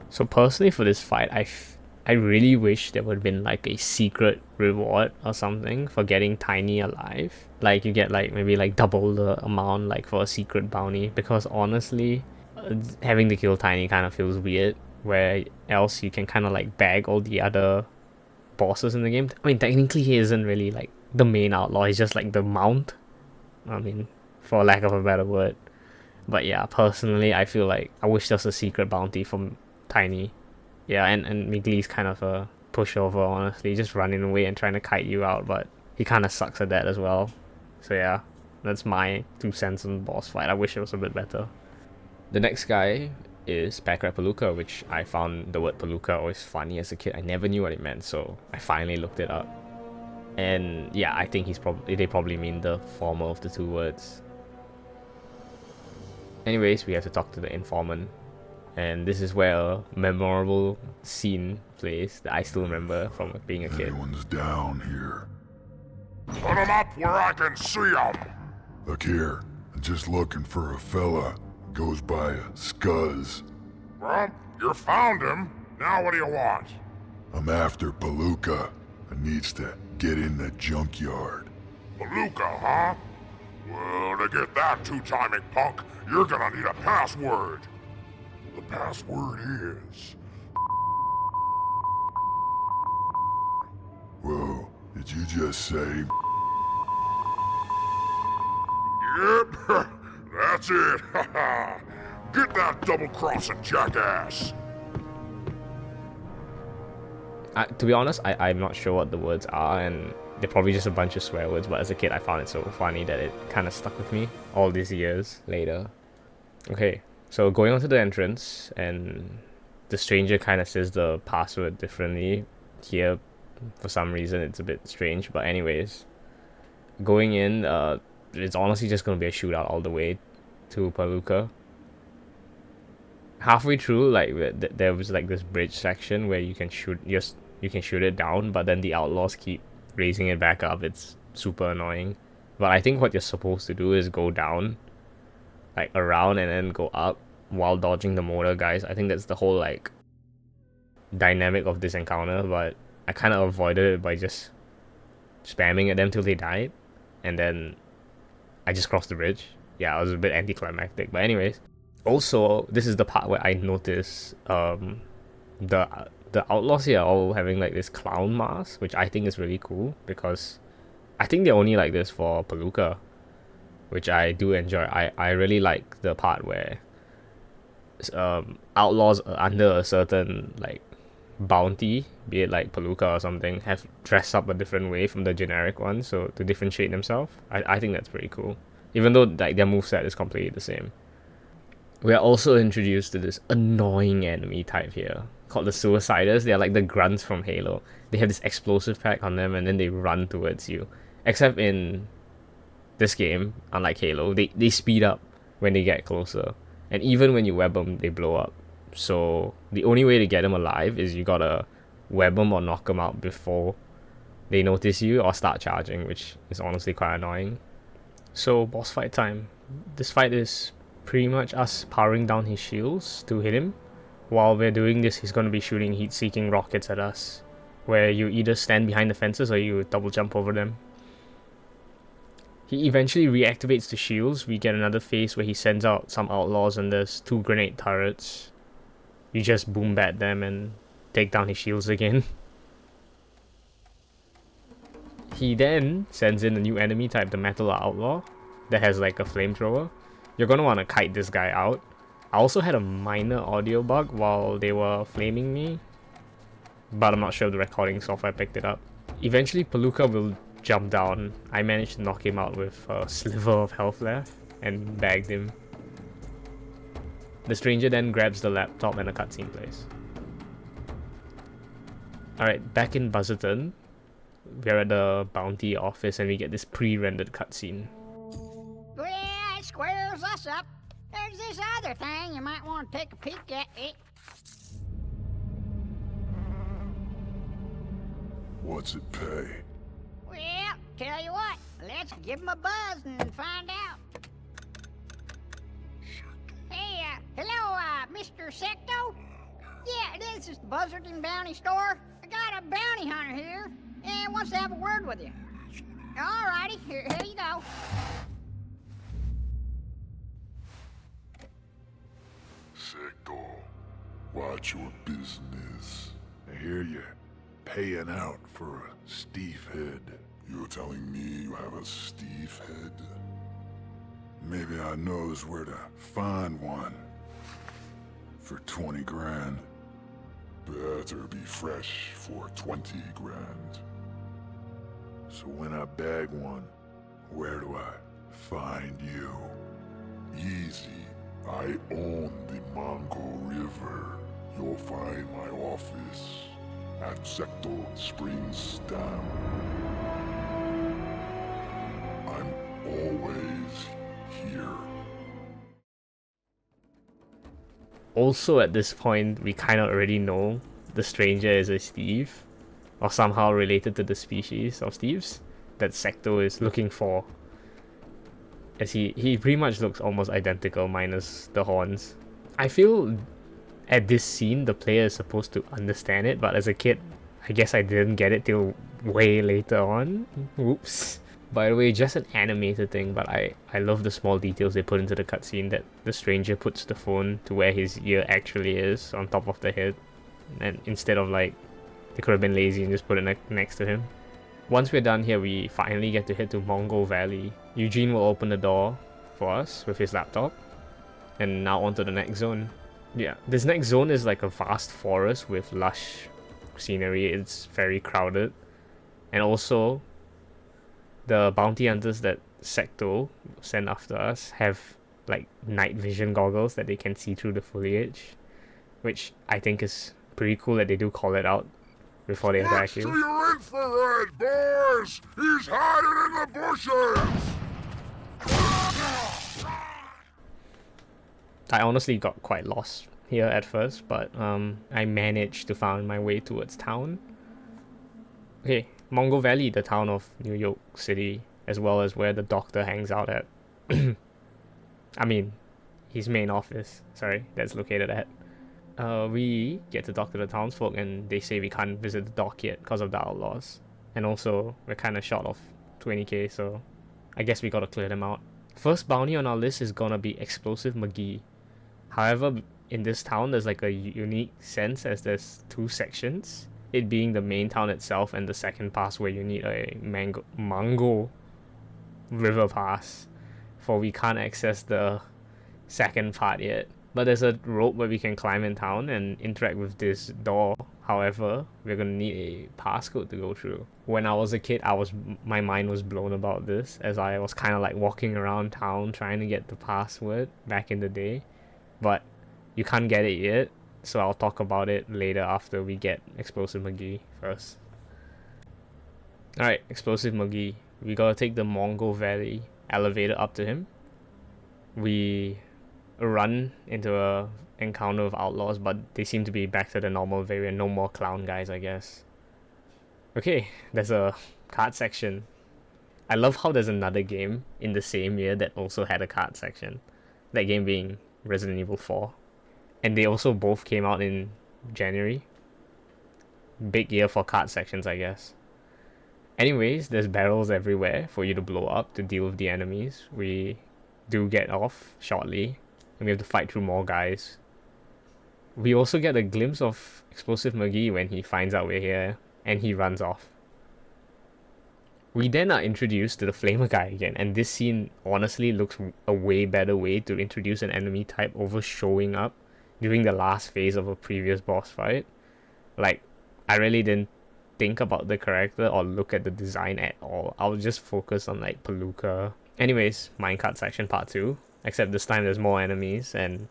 So personally for this fight, I really wish there would have been like a secret reward or something for getting Tiny alive. Like you get like maybe like double the amount like for a secret bounty, because honestly, having to kill Tiny kind of feels weird, where else you can kind of like bag all the other bosses in the game. I mean, technically he isn't really like the main outlaw, he's just like the mount. I mean, for lack of a better word. But yeah, personally, I feel like I wish there was a secret bounty from Tiny. Yeah, and Meagley's kind of a pushover, honestly, just running away and trying to kite you out, but he kind of sucks at that as well. So yeah, that's my 2 cents on the boss fight. I wish it was a bit better. The next guy is Packrat Palooka, which I found the word Palooka always funny as a kid. I never knew what it meant, so I finally looked it up. And yeah, I think they probably mean the former of the 2 words. Anyways, we have to talk to the informant. And this is where a memorable scene plays that I still remember from being a kid. Anyone's down here. Put 'em up where I can see 'em. Look here, I'm just looking for a fella. Goes by a Scuzz. Well, you found him. Now what do you want? I'm after Palooka. I needs to get in the junkyard. Palooka, huh? Well, to get that two-timing punk, you're gonna need a password. The password is... Whoa, did you just say? Yep, that's it. Get that double-crossing jackass. To be honest, I'm not sure what the words are, and they're probably just a bunch of swear words, but as a kid I found it so funny that it kind of stuck with me all these years later. Okay, so going on to the entrance, and the stranger kind of says the password differently. Here, for some reason it's a bit strange. But anyways, going in, it's honestly just gonna be a shootout all the way to Palooka. Halfway through, like there was like this bridge section where you can shoot it down, but then the outlaws keep raising it back up. It's super annoying. But I think what you're supposed to do is go down, like around, and then go up while dodging the motor guys. I think that's the whole like dynamic of this encounter, but I kind of avoided it by just spamming at them till they died, and then I just crossed the bridge. Yeah, it was a bit anticlimactic, but anyways. Also, this is the part where I notice the outlaws here are all having like this clown mask, which I think is really cool because I think they're only like this for Palooka, which I do enjoy. I really like the part where outlaws under a certain like bounty, be it like Palooka or something, have dressed up a different way from the generic one, so to differentiate themselves. I think that's pretty cool, even though like their moveset is completely the same. We are also introduced to this annoying enemy type here called the Suiciders. They are like the grunts from Halo. They have this explosive pack on them and then they run towards you. Except in this game, unlike Halo, they speed up when they get closer. And even when you web them, they blow up. So the only way to get them alive is you gotta web them or knock them out before they notice you or start charging, which is honestly quite annoying. So boss fight time. This fight is pretty much us powering down his shields to hit him. While we're doing this, he's going to be shooting heat-seeking rockets at us, where you either stand behind the fences or you double jump over them. He eventually reactivates the shields. We get another phase where he sends out some outlaws and there's 2 grenade turrets. You just boom bat them and take down his shields again. He then sends in a new enemy type, the Metal Outlaw, that has like a flamethrower. You're going to want to kite this guy out. I also had a minor audio bug while they were flaming me, but I'm not sure if the recording software picked it up. Eventually Palooka will jump down. I managed to knock him out with a sliver of health left and bagged him. The stranger then grabs the laptop and a cutscene plays. Alright, back in Buzzarton, we're at the bounty office and we get this pre-rendered cutscene. Well, it squares us up. There's this other thing you might want to take a peek at. What's it pay? Well, tell you what, let's give him a buzz and find out. Hey, hello, Mr. Secto? Yeah, this is the Buzzarton Bounty Store. I got a bounty hunter here and wants to have a word with you. Alrighty, here you go. Sector, watch your business. I hear you paying out for a Steve head. You're telling me you have a Steve head? Maybe I knows where to find one. For 20 grand. Better be fresh for 20 grand. So when I bag one, where do I find you? Easy. I own the Mongo River. You'll find my office at Sector Springs Dam. I'm always here. Also at this point, we kind of already know the stranger is a Steve, or somehow related to the species of Steves that Sector is looking for. As he pretty much looks almost identical minus the horns. I feel at this scene the player is supposed to understand it, but as a kid I guess I didn't get it till way later on. Oops. By the way, just an animated thing, but I love the small details they put into the cutscene, that the stranger puts the phone to where his ear actually is, on top of the head, and instead of like, they could have been lazy and just put it next to him. Once we're done here, we finally get to head to Mongo Valley. Eugene will open the door for us with his laptop. And now onto the next zone. Yeah, this next zone is like a vast forest with lush scenery. It's very crowded. And also, the bounty hunters that Secto sent after us have like night vision goggles that they can see through the foliage. Which I think is pretty cool that they do call it out. before they attack Switch to you. your infrared, boys! He's hiding in the bushes! I honestly got quite lost here at first, but I managed to find my way towards town. Okay, Mongo Valley, the town of New York City, as well as where the doctor hangs out at. I mean, his main office, sorry, that's located at. We get to talk to the townsfolk and they say we can't visit the dock yet because of the outlaws. And also, we're kind of short of 20k, so I guess we gotta clear them out. First bounty on our list is gonna be Explosive McGee. However, in this town, there's like a unique sense as there's two sections. It being the main town itself and the second pass where you need a Mongo River pass. For we can't access the second part yet. But there's a rope where we can climb in town and interact with this door. However, we're gonna need a passcode to go through. When I was a kid, my mind was blown about this, as I was kind of like walking around town trying to get the password back in the day. But you can't get it yet, so I'll talk about it later after we get Explosive McGee first. Alright, Explosive McGee. We gotta take the Mongo Valley elevator up to him. We run into a encounter of outlaws, but they seem to be back to the normal variant. No more clown guys, I guess. Okay, there's a card section. I love how there's another game in the same year that also had a card section. That game being Resident Evil 4. And they also both came out in January. Big year for card sections, I guess. Anyways, there's barrels everywhere for you to blow up to deal with the enemies. We do get off shortly, and we have to fight through more guys. We also get a glimpse of Explosive McGee when he finds out we're here, and he runs off. We then are introduced to the Flamer guy again, and this scene honestly looks a way better way to introduce an enemy type over showing up during the last phase of a previous boss fight. Like, I really didn't think about the character or look at the design at all. I was just focused on like Palooka. Anyways, minecart section part 2. Except this time there's more enemies and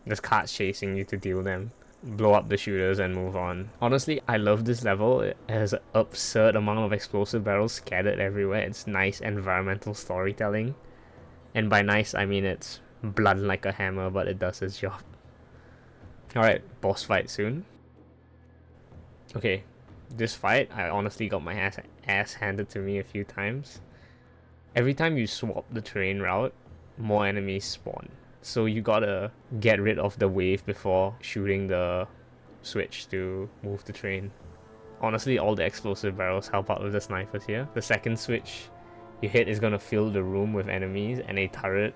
there's carts chasing you to deal them. Blow up the shooters and move on. Honestly, I love this level. It has an absurd amount of explosive barrels scattered everywhere. It's nice environmental storytelling. And by nice, I mean it's blunt like a hammer, but it does its job. Alright, boss fight soon. Okay, this fight, I honestly got my ass handed to me a few times. Every time you swap the terrain route, more enemies spawn. So you gotta get rid of the wave before shooting the switch to move the train. Honestly, all the explosive barrels help out with the snipers here. The second switch you hit is gonna fill the room with enemies, and a turret,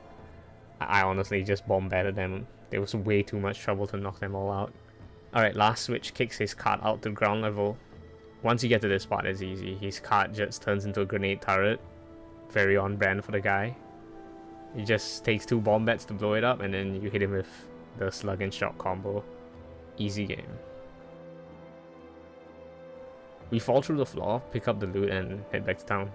I honestly just bombarded them. There was way too much trouble to knock them all out. Alright, last switch kicks his cart out to ground level. Once you get to this part, it's easy. His cart just turns into a grenade turret. Very on brand for the guy. It just takes 2 bomb bats to blow it up, and then you hit him with the slug and shock combo. Easy game. We fall through the floor, pick up the loot, and head back to town.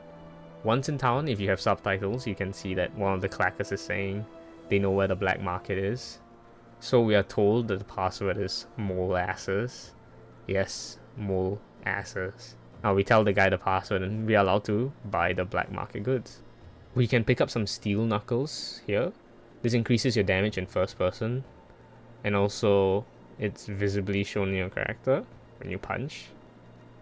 Once in town, if you have subtitles, you can see that one of the clackers is saying they know where the black market is. So we are told that the password is molasses. Yes, molasses. Now we tell the guy the password and we are allowed to buy the black market goods. We can pick up some steel knuckles here. This increases your damage in first person, and also it's visibly shown in your character when you punch.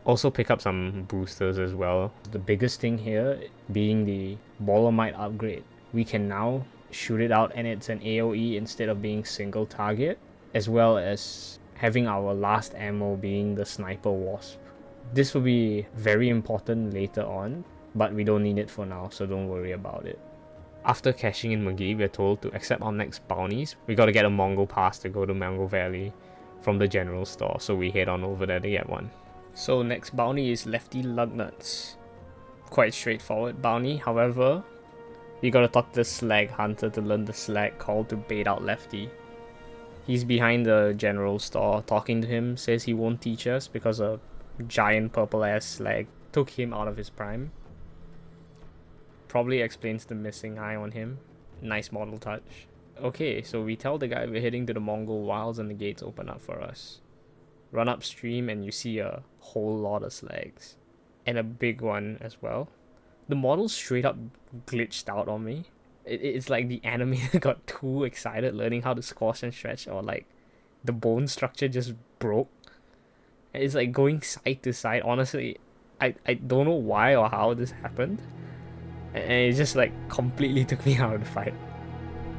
Also pick up some boosters as well. The biggest thing here being the Bolomite upgrade. We can now shoot it out and it's an AoE instead of being single target, as well as having our last ammo being the sniper wasp. This will be very important later on, but we don't need it for now, so don't worry about it. After cashing in McGee, we're told to accept our next bounties. We gotta get a Mongo pass to go to Mongo Valley from the general store, so we head on over there to get one. So next bounty is Lefty Lugnuts. Quite straightforward bounty, however, you gotta talk to the Slag Hunter to learn the slag call to bait out Lefty. He's behind the general store. Talking to him says he won't teach us because a giant purple ass slag took him out of his prime. Probably explains the missing eye on him. Nice model touch. Okay, so we tell the guy we're heading to the Mongol wilds and the gates open up for us. run upstream and you see a whole lot of slags. And a big one as well. The model straight up glitched out on me. It's like the animator got too excited learning how to squash and stretch, or like the bone structure just broke. It's like going side to side. Honestly, I don't know why or how this happened. And it just like completely took me out of the fight.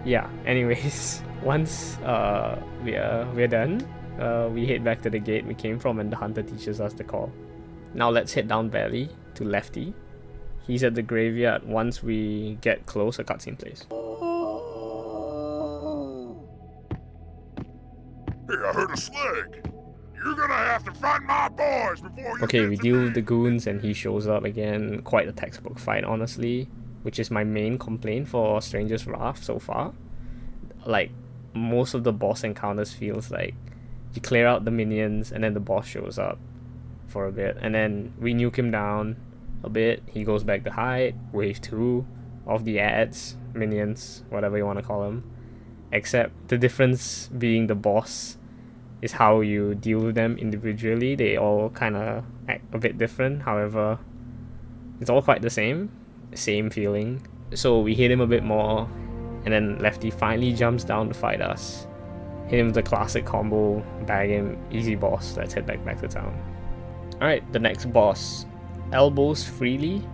Yeah, anyways, once we're done, we head back to the gate we came from and the hunter teaches us the call. Now let's head down valley to Lefty. He's at the graveyard. Once we get close, a cutscene plays. Hey, I heard a slag. You're gonna have to fight my boys before you Okay, get we to deal me. with the goons and he shows up again. Quite a textbook fight, honestly, which is my main complaint for Stranger's Wrath so far. Like, most of the boss encounters feels like you clear out the minions and then the boss shows up for a bit, and then we nuke him down a bit, he goes back to hide, wave 2 of the ads, minions, whatever you want to call them. Except the difference being the boss is how you deal with them individually. They all kind of act a bit different, however, it's all quite the same feeling. So we hit him a bit more, and then Lefty finally jumps down to fight us. Hit him with the classic combo, bag him, easy boss, let's head back to town. Alright, the next boss, Elbows Freely,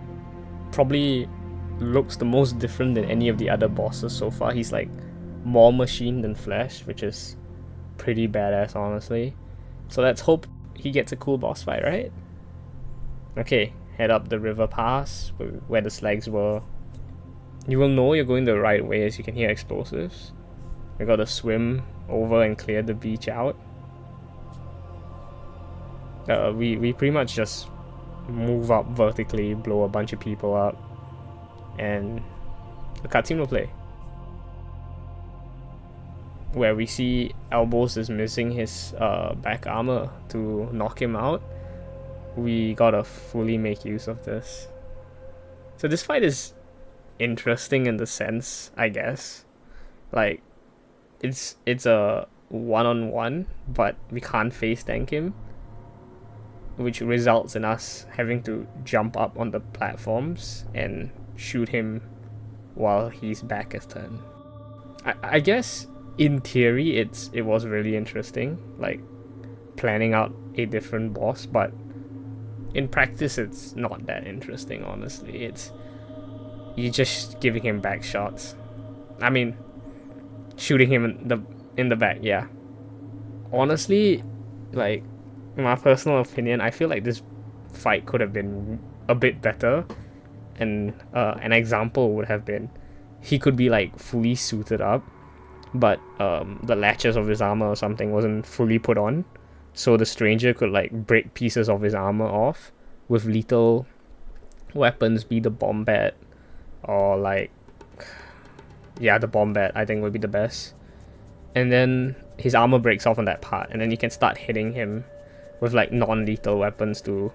probably looks the most different than any of the other bosses so far. He's like more machine than flesh, which is pretty badass, honestly. So let's hope he gets a cool boss fight, right? Okay, head up the river pass where the slags were. You will know you're going the right way as you can hear explosives. We gotta swim over and clear the beach out. We pretty much just move up vertically, blow a bunch of people up, and the cutscene will play. Where we see Elbows is missing his back armor to knock him out. We gotta fully make use of this. So this fight is interesting in the sense, I guess. Like, it's a one-on-one, but we can't face tank him, which results in us having to jump up on the platforms and shoot him while he's back as turned. I guess in theory it was really interesting, like planning out a different boss, but in practice it's not that interesting, honestly. It's you're just giving him back shots. I mean, shooting him in the back, yeah. Honestly, like, in my personal opinion, I feel like this fight could have been a bit better, and an example would have been he could be like fully suited up, but the latches of his armor or something wasn't fully put on, so the stranger could like break pieces of his armor off with lethal weapons, be the bomb bat or like, yeah, the bomb bat I think would be the best, and then his armor breaks off on that part, and then you can start hitting him with like non-lethal weapons to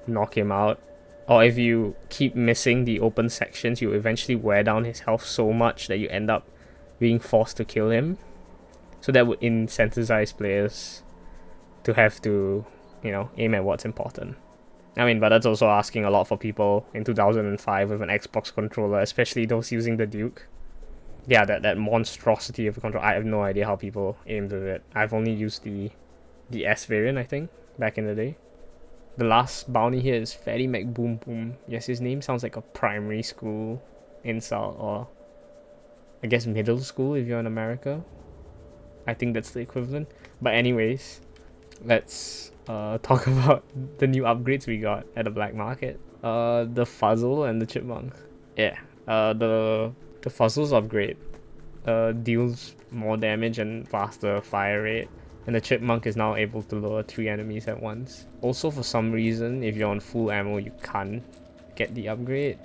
knock him out. Or if you keep missing the open sections, you eventually wear down his health so much that you end up being forced to kill him. So that would incentivize players to have to, you know, aim at what's important. I mean, but that's also asking a lot for people in 2005 with an Xbox controller, especially those using the Duke. Yeah, that monstrosity of a controller. I have no idea how people aimed with it. I've only used the S variant, I think, back in the day. The last bounty here is Fatty McBoom Boom. Yes, his name sounds like a primary school insult, or I guess middle school if you're in America. I think that's the equivalent. But anyways, let's talk about the new upgrades we got at the black market. The Fuzzle and the Chipmunk. Yeah, the Fuzzle's upgrade deals more damage and faster fire rate, and the Chipmunk is now able to lower 3 enemies at once. Also, for some reason, if you're on full ammo, you can't get the upgrade,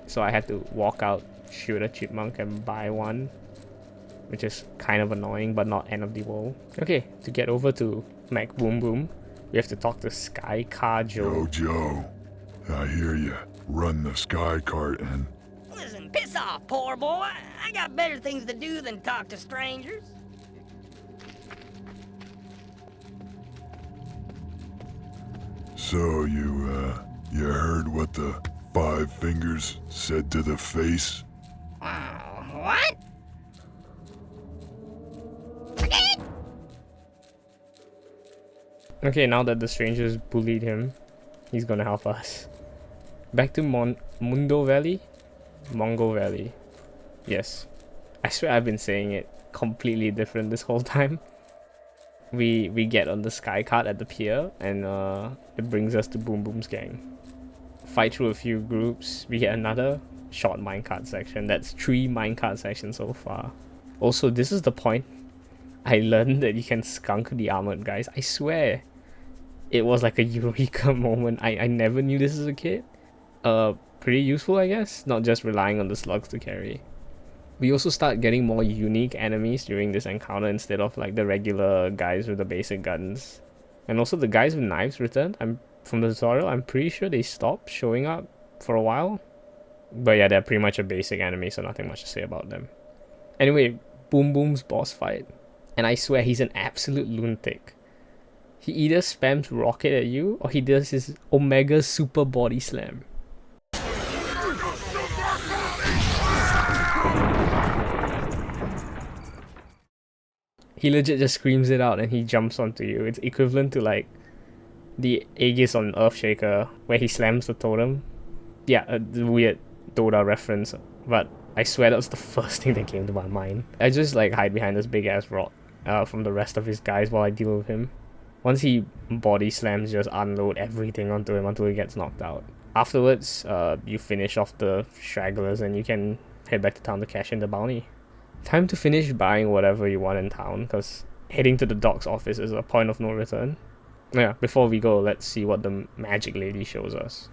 so I had to walk out, shoot a Chipmunk and buy one, which is kind of annoying but not end of the world. Okay, to get over to Mac Boom Boom, we have to talk to Sky Car Joe. Yo, Joe. I hear ya. Run the sky cart and... Listen, piss off, poor boy. I got better things to do than talk to strangers. So you heard what the Five Fingers said to the face? What? Again? Okay, now that the strangers bullied him, he's gonna help us. Back to Mongo Valley? Mongo Valley. Yes. I swear I've been saying it completely different this whole time. We get on the sky cart at the pier, and it brings us to Boom Boom's gang. Fight through a few groups, we get another short minecart section. That's 3 minecart sections so far. Also, this is the point I learned that you can skunk the armored guys. I swear, it was like a eureka moment. I never knew this as a kid. Pretty useful, I guess, not just relying on the slugs to carry. We also start getting more unique enemies during this encounter instead of like the regular guys with the basic guns. And also the guys with knives returned. From the tutorial, I'm pretty sure they stopped showing up for a while. But yeah, they're pretty much a basic enemy, so nothing much to say about them. Anyway, Boom Boom's boss fight. And I swear he's an absolute lunatic. He either spams rocket at you, or he does his Omega Super Body Slam. He legit just screams it out and he jumps onto you. It's equivalent to like the Aegis on Earthshaker, where he slams the totem. Yeah, the weird Dota reference, but I swear that was the first thing that came to my mind. I just like hide behind this big ass rock from the rest of his guys while I deal with him. Once he body slams, just unload everything onto him until he gets knocked out. Afterwards, you finish off the stragglers and you can head back to town to cash in the bounty. Time to finish buying whatever you want in town, because heading to the doc's office is a point of no return. Yeah, before we go, let's see what the magic lady shows us.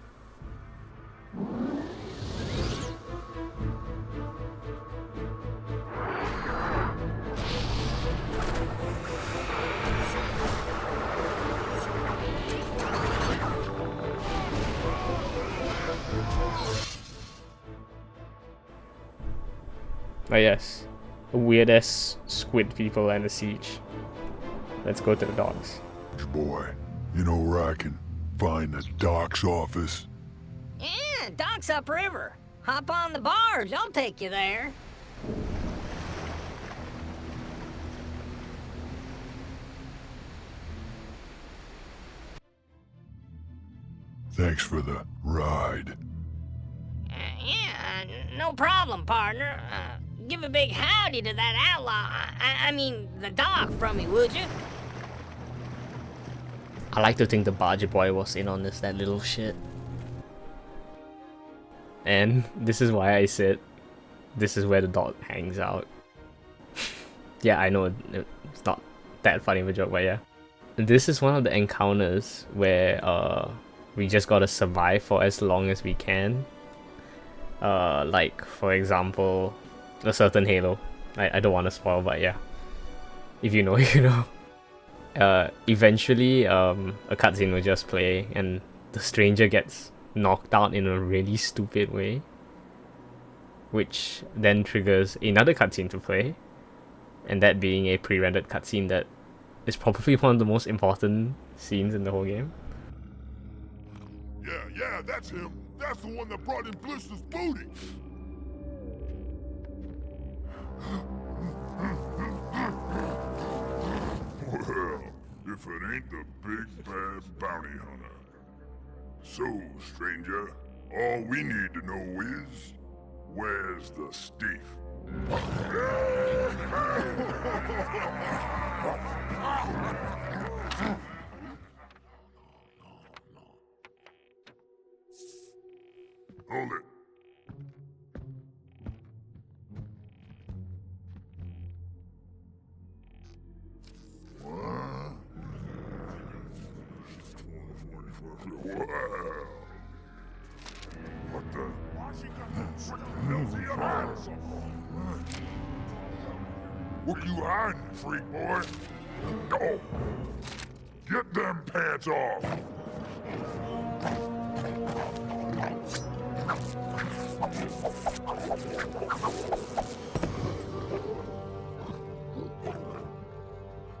Oh yes, weird-ass squid people and a siege. Let's go to the docks. Boy, you know where I can find the doc's office? Yeah, dock's upriver. Hop on the barge, I'll take you there. Thanks for the ride. Yeah, no problem, partner. Give a big howdy to that outlaw. I mean, the dock from me, would you? I like to think the barge boy was in on that little shit. And this is why I said this is where the dog hangs out. Yeah, I know it's not that funny of a joke, but yeah. This is one of the encounters where we just gotta survive for as long as we can. Like, for example, a certain Halo. I don't want to spoil, but yeah. If you know, you know. Eventually, a cutscene will just play, and the stranger gets knocked out in a really stupid way, which then triggers another cutscene to play, and that being a pre-rendered cutscene that is probably one of the most important scenes in the whole game. Yeah, that's him. That's the one that brought in Blister's booty. Well, if it ain't the big bad bounty hunter. So, stranger, all we need to know is, where's the Steve? Hold it. Wow. What the? What you hiding, freak boy? Go! Get them pants off!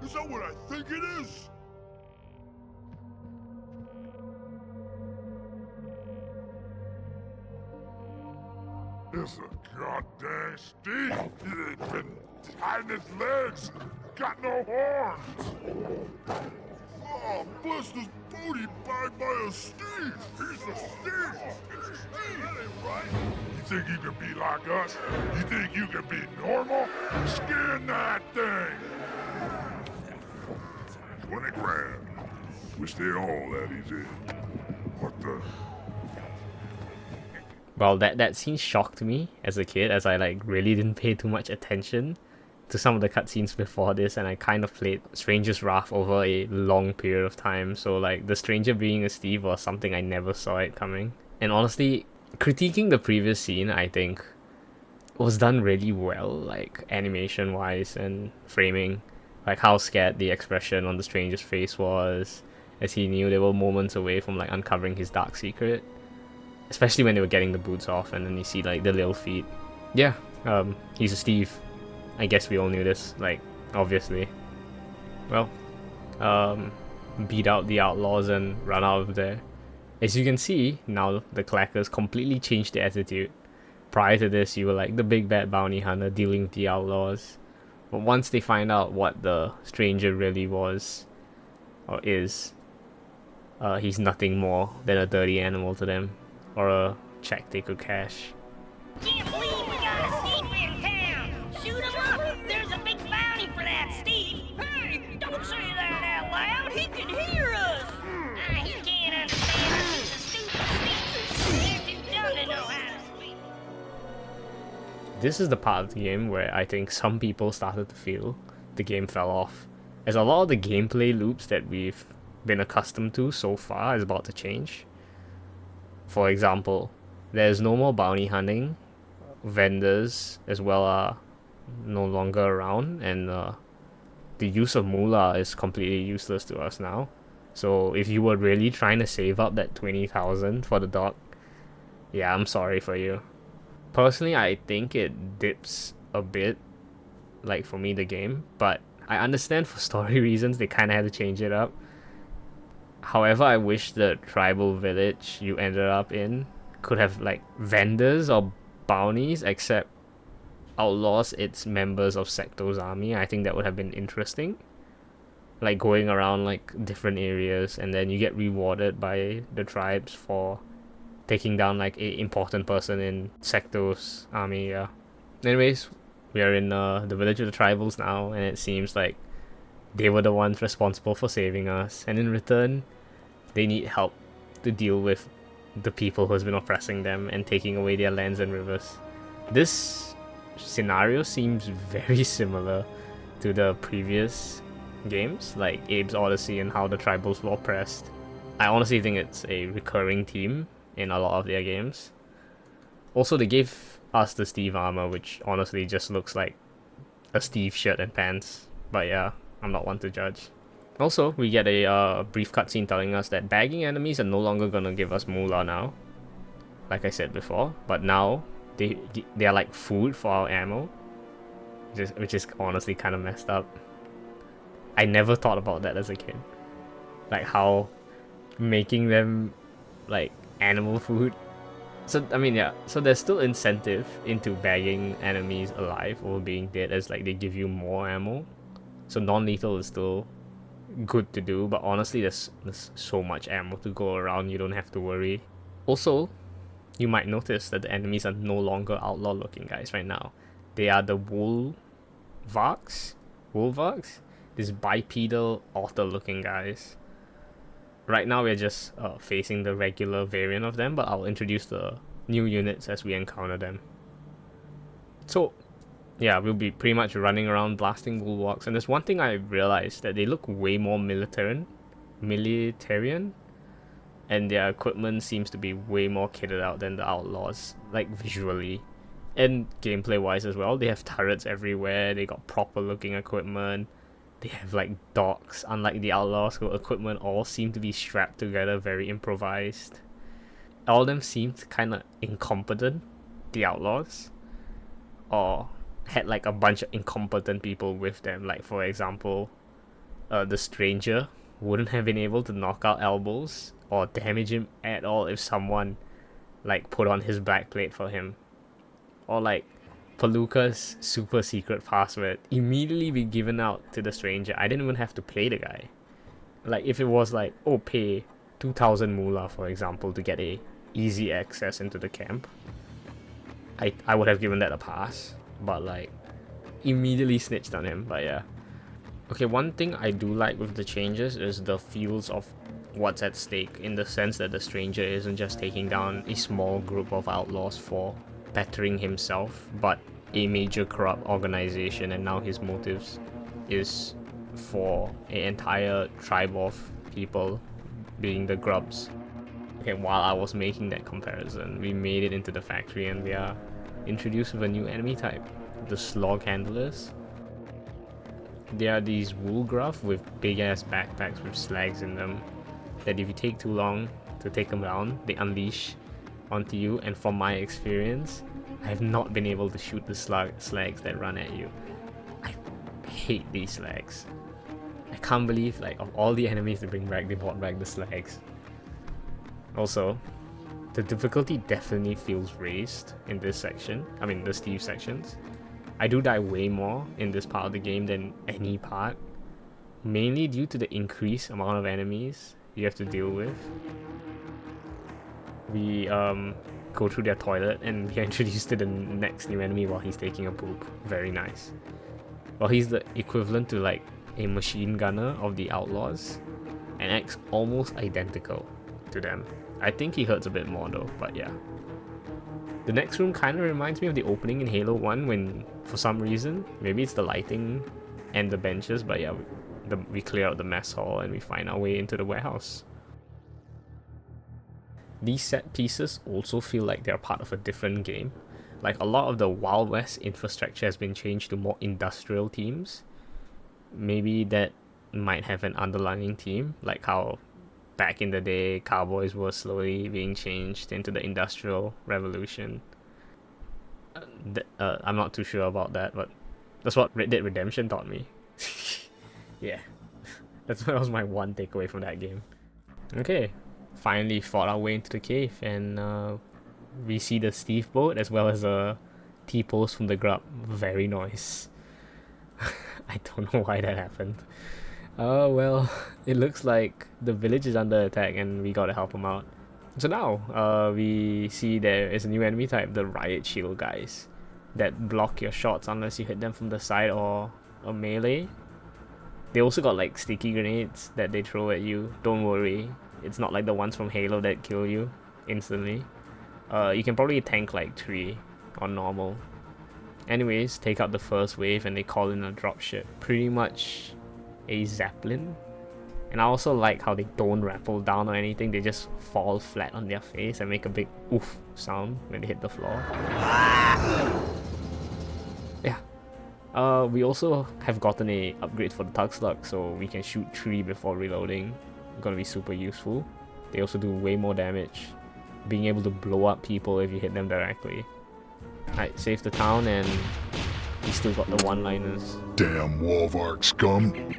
Is that what I think it is? It's a goddamn Steve. He's been hiding his legs. Got no horns. Oh, Blister's booty bagged by a Steve. He's a Steve. It's a Steve. That ain't right. You think you can be like us? You think you can be normal? Skin that thing. 20 grand. Wish they all that easy. What the? Well, that scene shocked me as a kid, as I like really didn't pay too much attention to some of the cutscenes before this, and I kind of played Stranger's Wrath over a long period of time, so like the stranger being a Steve was something I never saw it coming. And honestly, critiquing the previous scene, I think, was done really well, like animation wise and framing, like how scared the expression on the stranger's face was, as he knew they were moments away from like uncovering his dark secret. Especially when they were getting the boots off and then you see like the little feet. Yeah, he's a Steve. I guess we all knew this, like, obviously. Well, beat out the outlaws and run out of there. As you can see, now the Clackers completely changed their attitude. Prior to this, you were like the big bad bounty hunter dealing with the outlaws. But once they find out what the stranger really was, or is, he's nothing more than a dirty animal to them. Or a check they could cash. Can't believe we got a Steve in town! Shoot him up! There's a big bounty for that Steve! Hey, don't say that out loud! He can hear us! He can't understand us! He's a stupid Steve! They're too dumb to know how to speak! This is the part of the game where I think some people started to feel the game fell off, as a lot of the gameplay loops that we've been accustomed to so far is about to change. For example, there's no more bounty hunting, vendors as well are no longer around, and the use of moolah is completely useless to us now. So if you were really trying to save up that 20,000 for the dog, yeah, I'm sorry for you. Personally, I think it dips a bit, like for me, the game, but I understand for story reasons they kind of had to change it up. However, I wish the tribal village you ended up in could have like vendors or bounties, except outlaws it's members of Secto's army. I think that would have been interesting. Like going around like different areas and then you get rewarded by the tribes for taking down like a important person in Secto's army, yeah. Anyways, we are in the village of the tribals now, and it seems like they were the ones responsible for saving us, and in return, they need help to deal with the people who has been oppressing them and taking away their lands and rivers. This scenario seems very similar to the previous games, like Abe's Odyssey and how the tribals were oppressed. I honestly think it's a recurring theme in a lot of their games. Also, they gave us the Steve armor, which honestly just looks like a Steve shirt and pants, but yeah, I'm not one to judge. Also, we get a brief cutscene telling us that bagging enemies are no longer gonna give us moolah now, like I said before, but now they are like food for our ammo, which is honestly kind of messed up. I never thought about that as a kid, like how making them like animal food. So I mean, yeah, so there's still incentive into bagging enemies alive or being dead, as like they give you more ammo. So non-lethal is still good to do, but honestly there's so much ammo to go around, you don't have to worry. Also, you might notice that the enemies are no longer outlaw looking guys right now. They are the Wolvarks, this bipedal otter looking guys. Right now we're just facing the regular variant of them, but I'll introduce the new units as we encounter them. So yeah, we'll be pretty much running around blasting bulwarks, and there's one thing I realized, that they look way more militarian, and their equipment seems to be way more kitted out than the outlaws, like visually and gameplay wise as well. They have turrets everywhere, they got proper looking equipment, they have like docks, unlike the outlaws whose equipment all seem to be strapped together, very improvised. All of them seemed kind of incompetent, the outlaws, or had like a bunch of incompetent people with them. Like for example, the stranger wouldn't have been able to knock out elbows or damage him at all if someone like put on his backplate for him. or like Palooka's super secret password immediately be given out to the stranger. I didn't even have to play the guy. Like if it was like, oh, pay 2,000 moolah, for example, to get a easy access into the camp, I would have given that a pass. But like, immediately snitched on him. But yeah. Okay, one thing I do like with the changes is the feels of what's at stake, in the sense that the stranger isn't just taking down a small group of outlaws for bettering himself, but a major corrupt organization, and now his motives is for an entire tribe of people, being the grubs. Okay, while I was making that comparison, we made it into the factory and we are introduced with a new enemy type, the slog handlers. They are these wool gruff with big ass backpacks with slags in them that if you take too long to take them down, they unleash onto you, and from my experience, I have not been able to shoot the slags that run at you. I hate these slags. I can't believe, like, of all the enemies they bring back, they brought back the slags. Also, the difficulty definitely feels raised in this section. I mean, the Steve sections. I do die way more in this part of the game than any part, mainly due to the increased amount of enemies you have to deal with. We go through their toilet and we are introduced to the next new enemy while he's taking a poop. Very nice. Well, he's the equivalent to like a machine gunner of the outlaws and acts almost identical to them. I think he hurts a bit more though, but yeah. The next room kind of reminds me of the opening in Halo 1 when, for some reason, maybe it's the lighting and the benches, but yeah, we clear out the mess hall and we find our way into the warehouse. These set pieces also feel like they're part of a different game. Like a lot of the Wild West infrastructure has been changed to more industrial themes. Maybe that might have an underlying theme, like how back in the day cowboys were slowly being changed into the Industrial Revolution. I'm not too sure about that, but that's what Red Dead Redemption taught me. Yeah, that was my one takeaway from that game. Okay, finally fought our way into the cave, and we see the Steve boat as well as a T-post from the grub. Very nice. I don't know why that happened. Well, it looks like the village is under attack and we gotta help them out. So now, we see there is a new enemy type, the Riot Shield guys, that block your shots unless you hit them from the side or a melee. They also got like sticky grenades that they throw at you. Don't worry, it's not like the ones from Halo that kill you instantly. You can probably tank like 3 on normal. Anyways, take out the first wave and they call in a dropship. Pretty much a Zeppelin. And I also like how they don't rappel down or anything, they just fall flat on their face and make a big oof sound when they hit the floor. Yeah. We also have gotten a upgrade for the Tug Slug, so we can shoot 3 before reloading. Gonna be super useful. They also do way more damage, being able to blow up people if you hit them directly. Alright, save the town, and we still got the one-liners. Damn Wolvark scum.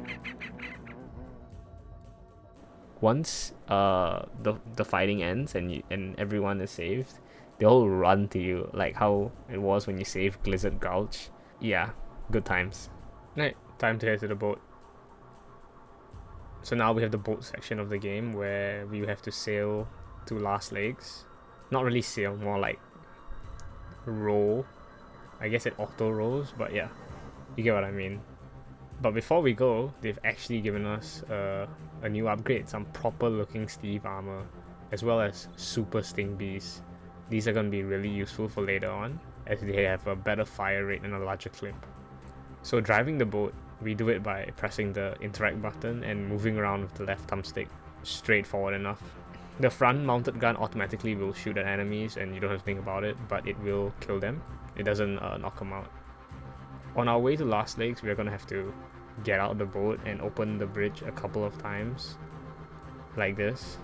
Once the fighting ends and everyone is saved, they all run to you, like how it was when you saved Glizzard Gulch. Yeah, good times. Right, time to head to the boat. So now we have the boat section of the game where we have to sail to Last Legs. Not really sail, more like row. I guess it auto rows, but yeah, you get what I mean. But before we go, they've actually given us a new upgrade, some proper looking Steve armor, as well as super sting bees. These are going to be really useful for later on, as they have a better fire rate and a larger clip. So driving the boat, we do it by pressing the interact button and moving around with the left thumbstick. Straightforward enough. The front mounted gun automatically will shoot at enemies and you don't have to think about it, but it will kill them. It doesn't knock them out. On our way to Last Legs, we are going to have to get out the boat and open the bridge a couple of times. Like this.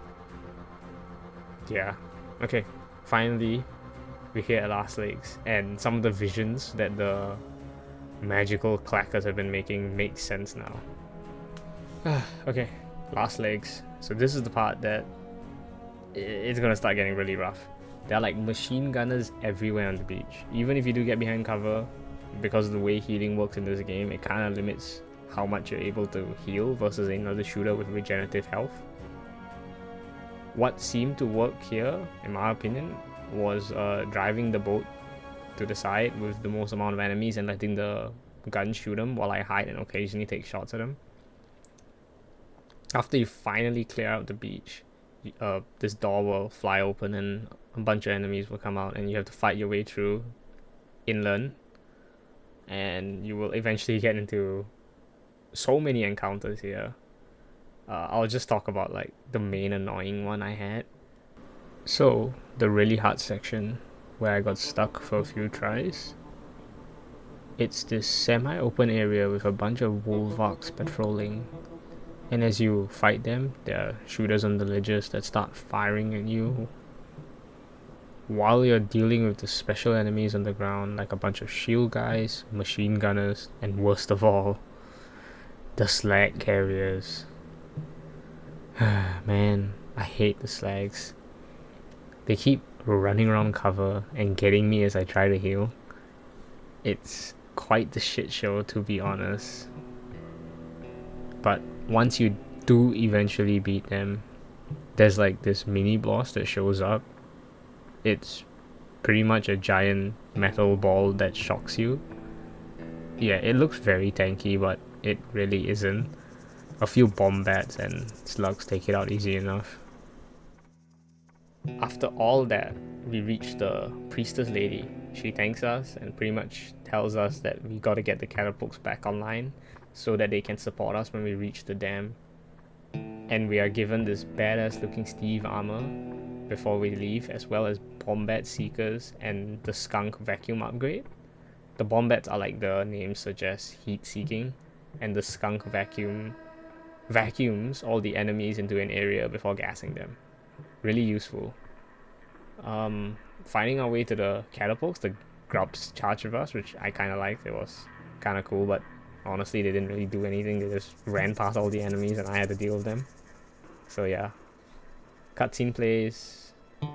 Yeah. Okay. Finally, we're here at Last Legs. And some of the visions that the magical clackers have been making make sense now. Okay. Last Legs. So this is the part that it's going to start getting really rough. There are like machine gunners everywhere on the beach. Even if you do get behind cover, because of the way healing works in this game, it kind of limits how much you're able to heal versus another shooter with regenerative health. What seemed to work here, in my opinion, was driving the boat to the side with the most amount of enemies and letting the gun shoot them while I hide and occasionally take shots at them. After you finally clear out the beach, this door will fly open and a bunch of enemies will come out and you have to fight your way through inland, and you will eventually get into so many encounters here. I'll just talk about like the main annoying one I had. So the really hard section where I got stuck for a few tries. It's this semi-open area with a bunch of wolvarks patrolling, and as you fight them, there are shooters on the ledges that start firing at you while you're dealing with the special enemies on the ground, like a bunch of shield guys, machine gunners, and worst of all, the slag carriers. Man, I hate the slags. They keep running around cover and getting me as I try to heal. It's quite the shit show, to be honest. But once you do eventually beat them, there's like this mini boss that shows up. It's pretty much a giant metal ball that shocks you. Yeah, it looks very tanky, but it really isn't. A few bomb bats and slugs take it out easy enough. After all that, we reach the priestess lady. She thanks us and pretty much tells us that we gotta get the catapults back online so that they can support us when we reach the dam. And we are given this badass looking Steve armor before we leave, as well as Bombat Seekers and the Skunk Vacuum upgrade. The Bombats are, like the name suggests, heat seeking, and the Skunk vacuums all the enemies into an area before gassing them. Really useful. Finding our way to the catapults, the grubs charged with us, which I kind of liked. It was kind of cool, but honestly they didn't really do anything. They just ran past all the enemies and I had to deal with them. So yeah, cutscene plays.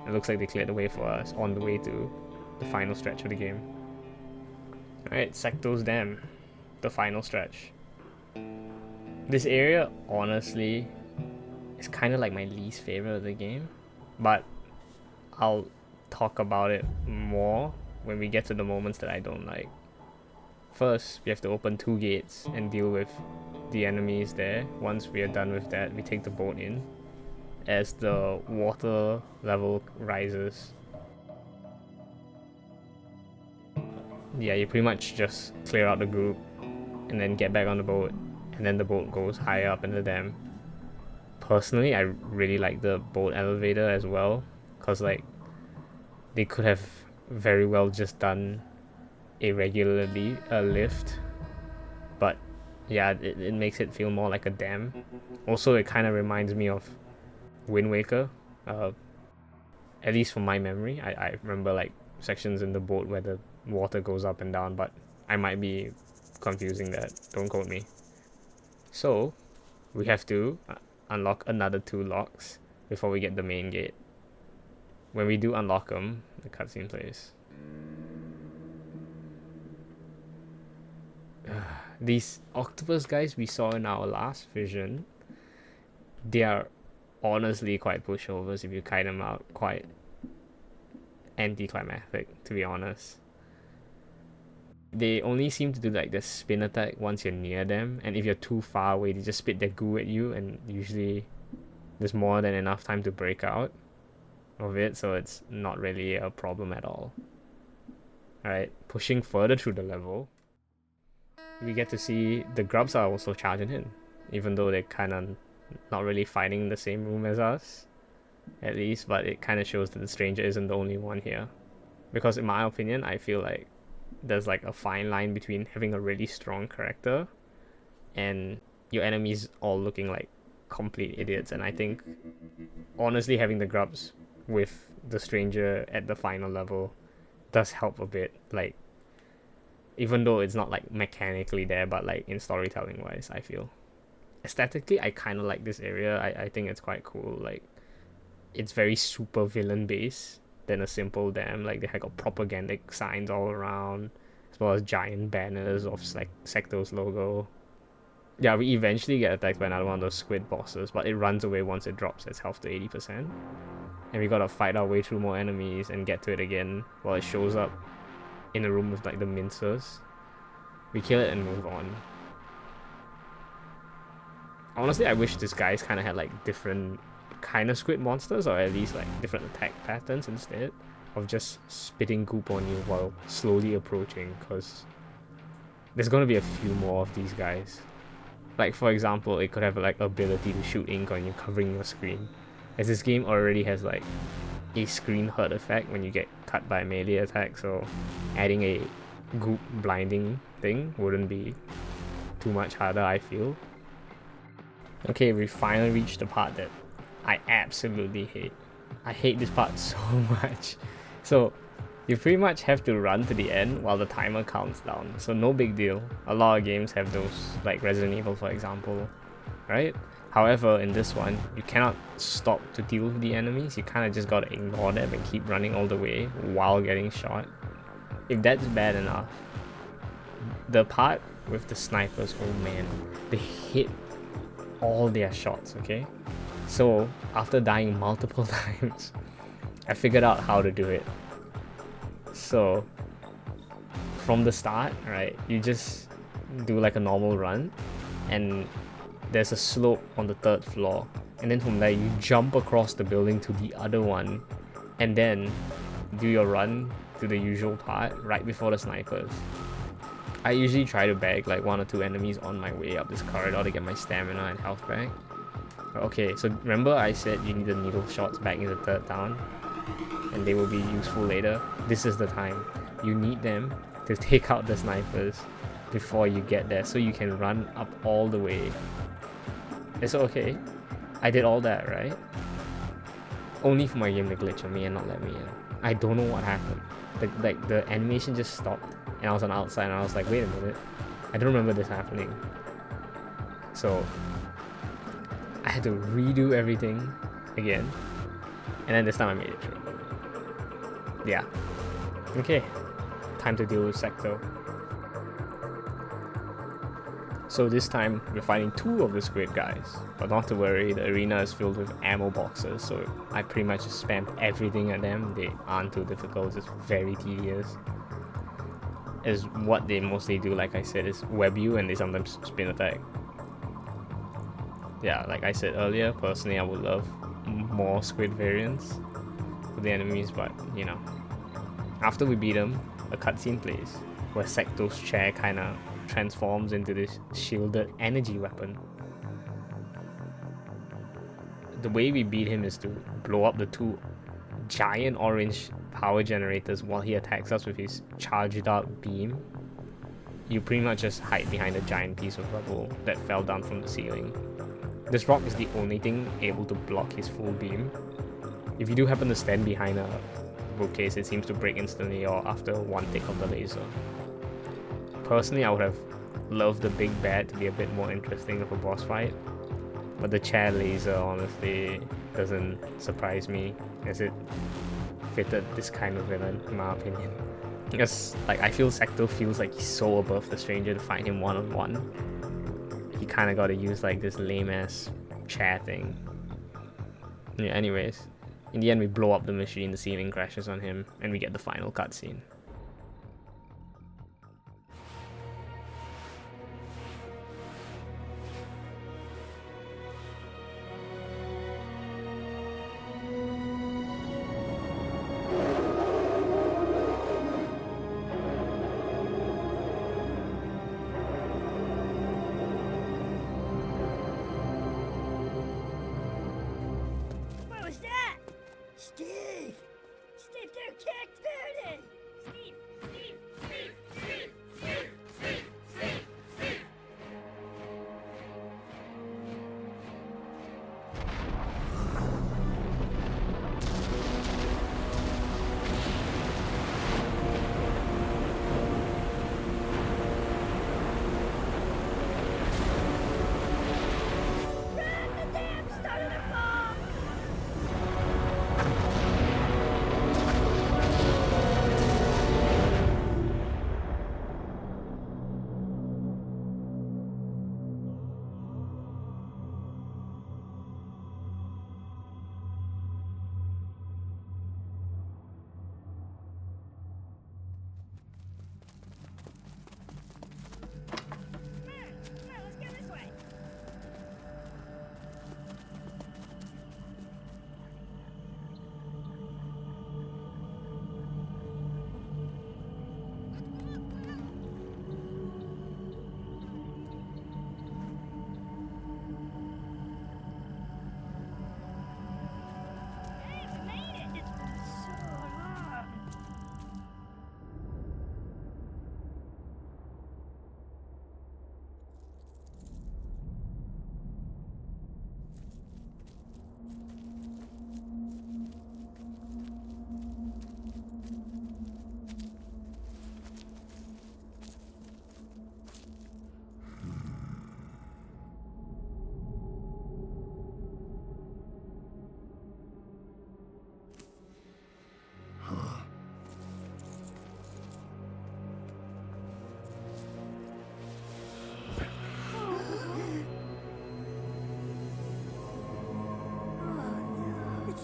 It looks like they cleared the way for us on the way to the final stretch of the game. Alright, Secto's Dam, the final stretch. This area, honestly, is kind of like my least favorite of the game, but I'll talk about it more when we get to the moments that I don't like. First, we have to open 2 gates and deal with the enemies there. Once we are done with that, we take the boat in. As the water level rises, yeah, you pretty much just clear out the group and then get back on the boat, and then the boat goes higher up in the dam. Personally, I really like the boat elevator as well, because like they could have very well just done a regular lift, but yeah, it makes it feel more like a dam. Also, it kind of reminds me of Wind Waker, at least from my memory. I remember like sections in the boat where the water goes up and down, but I might be confusing that, don't quote me. So we have to unlock another 2 locks before we get the main gate. When we do unlock them, the cutscene plays. These octopus guys we saw in our last vision, they are honestly quite pushovers if you kite them out. Quite anticlimactic, to be honest. They only seem to do like the spin attack once you're near them, and if you're too far away they just spit their goo at you, and usually there's more than enough time to break out of it, so it's not really a problem at all. Alright, pushing further through the level, we get to see the grubs are also charging in, even though they're kind of not really fighting in the same room as us, at least, but it kind of shows that the stranger isn't the only one here. Because in my opinion, I feel like there's like a fine line between having a really strong character and your enemies all looking like complete idiots, and I think honestly having the grubs with the stranger at the final level does help a bit, like even though it's not like mechanically there, but like in storytelling wise, I feel. Aesthetically, I kind of like this area. I think it's quite cool. Like, it's very super villain based, than a simple dam. Like, they had got propagandic signs all around, as well as giant banners of Secto's logo. Yeah, we eventually get attacked by another one of those squid bosses, but it runs away once it drops its health to 80%. And we gotta fight our way through more enemies and get to it again while it shows up in a room with like the mincers. We kill it and move on. Honestly, I wish this guy's kind of had like different kind of squid monsters, or at least like different attack patterns instead of just spitting goop on you while slowly approaching, because there's gonna be a few more of these guys. Like, for example, it could have like ability to shoot ink on you, covering your screen, as this game already has like a screen hurt effect when you get cut by a melee attack, so adding a goop blinding thing wouldn't be too much harder, I feel. Okay, we finally reached the part that I absolutely hate. I hate this part so much. So you pretty much have to run to the end while the timer counts down, so no big deal. A lot of games have those, like Resident Evil for example, right? However, in this one, you cannot stop to deal with the enemies. You kind of just gotta ignore them and keep running all the way while getting shot. If that's bad enough, the part with the snipers, oh man, they hit all their shots, okay? So after dying multiple times, I figured out how to do it. So from the start, right, you just do like a normal run, and there's a slope on the 3rd floor, and then from there you jump across the building to the other one, and then do your run to the usual part right before the snipers. I usually try to bag like 1 or 2 enemies on my way up this corridor to get my stamina and health back. Okay, so remember I said you need the needle shots back in the 3rd town, and they will be useful later? This is the time. You need them to take out the snipers before you get there, so you can run up all the way. It's okay. I did all that, right? Only for my game to glitch on me and not let me in. I don't know what happened. The animation just stopped, and I was on the outside, and I was like, wait a minute, I don't remember this happening. So I had to redo everything again, and then this time I made it through. Yeah. Okay, time to deal with Secto. So this time we're fighting 2 of the squid guys, but not to worry, the arena is filled with ammo boxes, so I pretty much just spammed everything at them. They aren't too difficult, it's very tedious. Is what they mostly do, like I said, is web you, and they sometimes spin attack. Yeah, like I said earlier, personally I would love more squid variants for the enemies, but you know. After we beat them, a cutscene plays, where Secto's chair kinda transforms into this shielded energy weapon. The way we beat him is to blow up the 2 giant orange power generators while he attacks us with his charged up beam. You pretty much just hide behind a giant piece of rubble that fell down from the ceiling. This rock is the only thing able to block his full beam. If you do happen to stand behind a bookcase, it seems to break instantly or after 1 tick of the laser. Personally, I would have loved the big bad to be a bit more interesting of a boss fight, but the chair laser honestly doesn't surprise me, as it fitted this kind of villain in my opinion. Because like, I feel Secto feels like he's so above the stranger to fight him one-on-one. He kinda gotta use like this lame ass chair thing. Yeah, anyways, in the end we blow up the machine, the ceiling crashes on him, and we get the final cutscene. What was that? Steve! Steve, they're kicked, Verdi! Steve! Steve! Steve! Steve! Steve! Steve! Steve! Steve! Run! The dam started a bomb!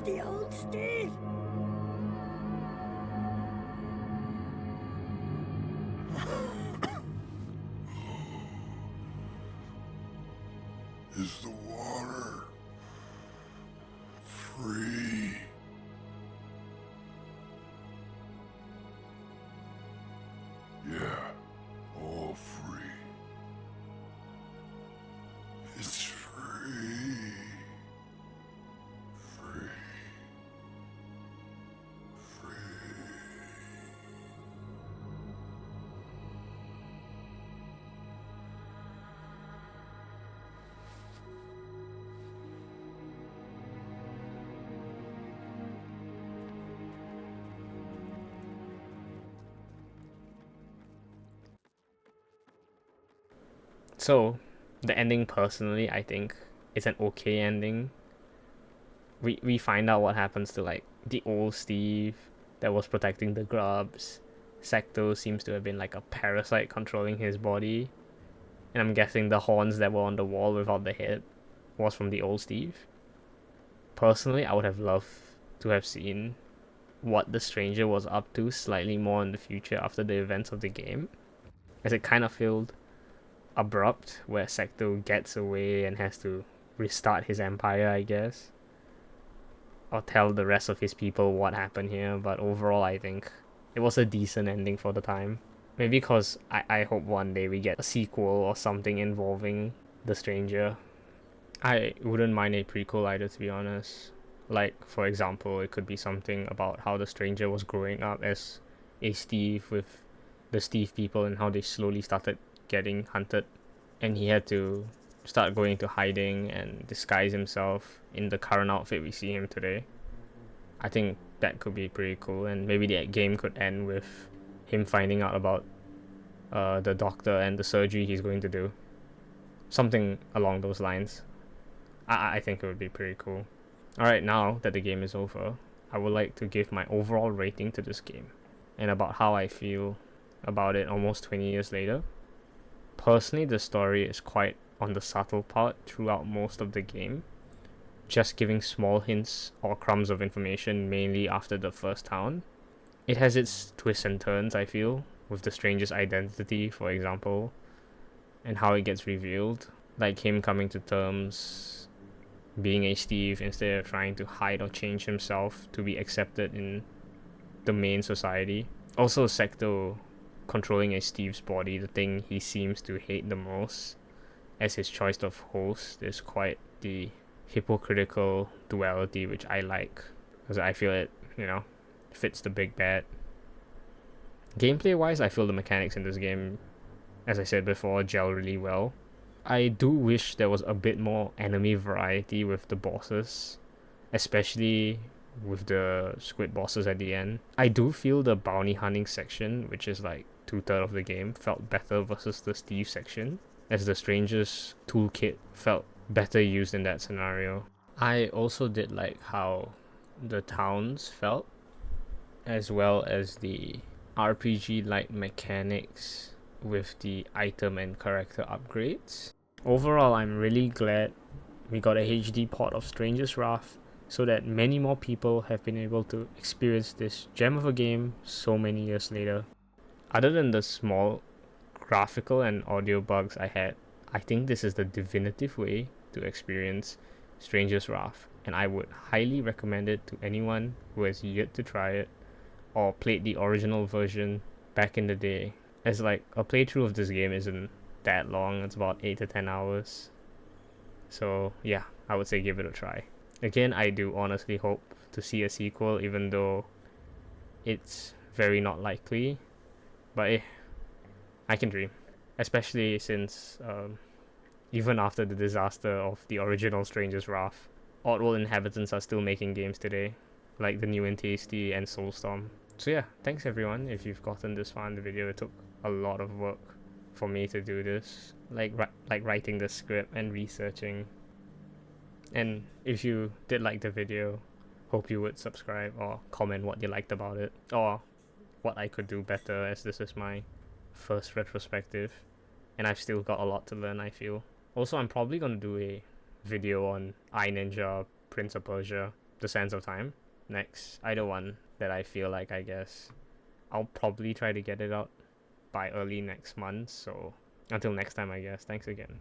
the old Steve. Is the water free? Yeah, all free. It's free. Free. Free. So, the ending personally, I think, is an okay ending. We find out what happens to like the old Steve that was protecting the grubs. Secto seems to have been like a parasite controlling his body. And I'm guessing the horns that were on the wall without the head was from the old Steve. Personally, I would have loved to have seen what the stranger was up to slightly more in the future after the events of the game, as it kind of felt abrupt where Secto gets away and has to restart his empire, I guess, or tell the rest of his people what happened here. But overall, I think it was a decent ending for the time. Maybe because I hope one day we get a sequel or something involving the stranger. I wouldn't mind a prequel either, to be honest. Like, for example, it could be something about how the stranger was growing up as a Steve with the Steve people and how they slowly started getting hunted, and he had to start going into hiding and disguise himself in the current outfit we see him today. I think that could be pretty cool, and maybe the game could end with him finding out about the doctor and the surgery he's going to do. Something along those lines. I think it would be pretty cool. Alright, now that the game is over, I would like to give my overall rating to this game and about how I feel about it almost 20 years later. Personally, the story is quite on the subtle part throughout most of the game, just giving small hints or crumbs of information mainly after the first town. It has its twists and turns, I feel, with the stranger's identity, for example, and how it gets revealed, like him coming to terms being a Steve instead of trying to hide or change himself to be accepted in the main society. Also, Secto controlling a Steve's body, the thing he seems to hate the most, as his choice of host, is quite the hypocritical duality which I like, because I feel it, fits the big bad. Gameplay wise, I feel the mechanics in this game, as I said before, gel really well. I do wish there was a bit more enemy variety with the bosses, especially with the squid bosses at the end. I do feel the bounty hunting section, which is like 2/3 of the game, felt better versus the Steve section, as the stranger's toolkit felt better used in that scenario. I also did like how the towns felt, as well as the RPG-like mechanics with the item and character upgrades. Overall, I'm really glad we got a HD port of Stranger's Wrath, so that many more people have been able to experience this gem of a game so many years later. Other than the small graphical and audio bugs I had, I think this is the definitive way to experience Stranger's Wrath, and I would highly recommend it to anyone who has yet to try it or played the original version back in the day, as like a playthrough of this game isn't that long. It's about 8 to 10 hours, so yeah, I would say give it a try. Again, I do honestly hope to see a sequel, even though it's very not likely, but I can dream, especially since even after the disaster of the original Stranger's Wrath, Oddworld inhabitants are still making games today, like the new and tasty and Soulstorm. So yeah, thanks everyone if you've gotten this far in the video. It took a lot of work for me to do this, like writing the script and researching. And if you did like the video, hope you would subscribe or comment what you liked about it, or what I could do better, as this is my first retrospective and I've still got a lot to learn, I feel. Also, I'm probably gonna do a video on iNinja, Prince of Persia, The Sands of Time next. Either one that I feel like, I guess. I'll probably try to get it out by early next month. So until next time, I guess. Thanks again.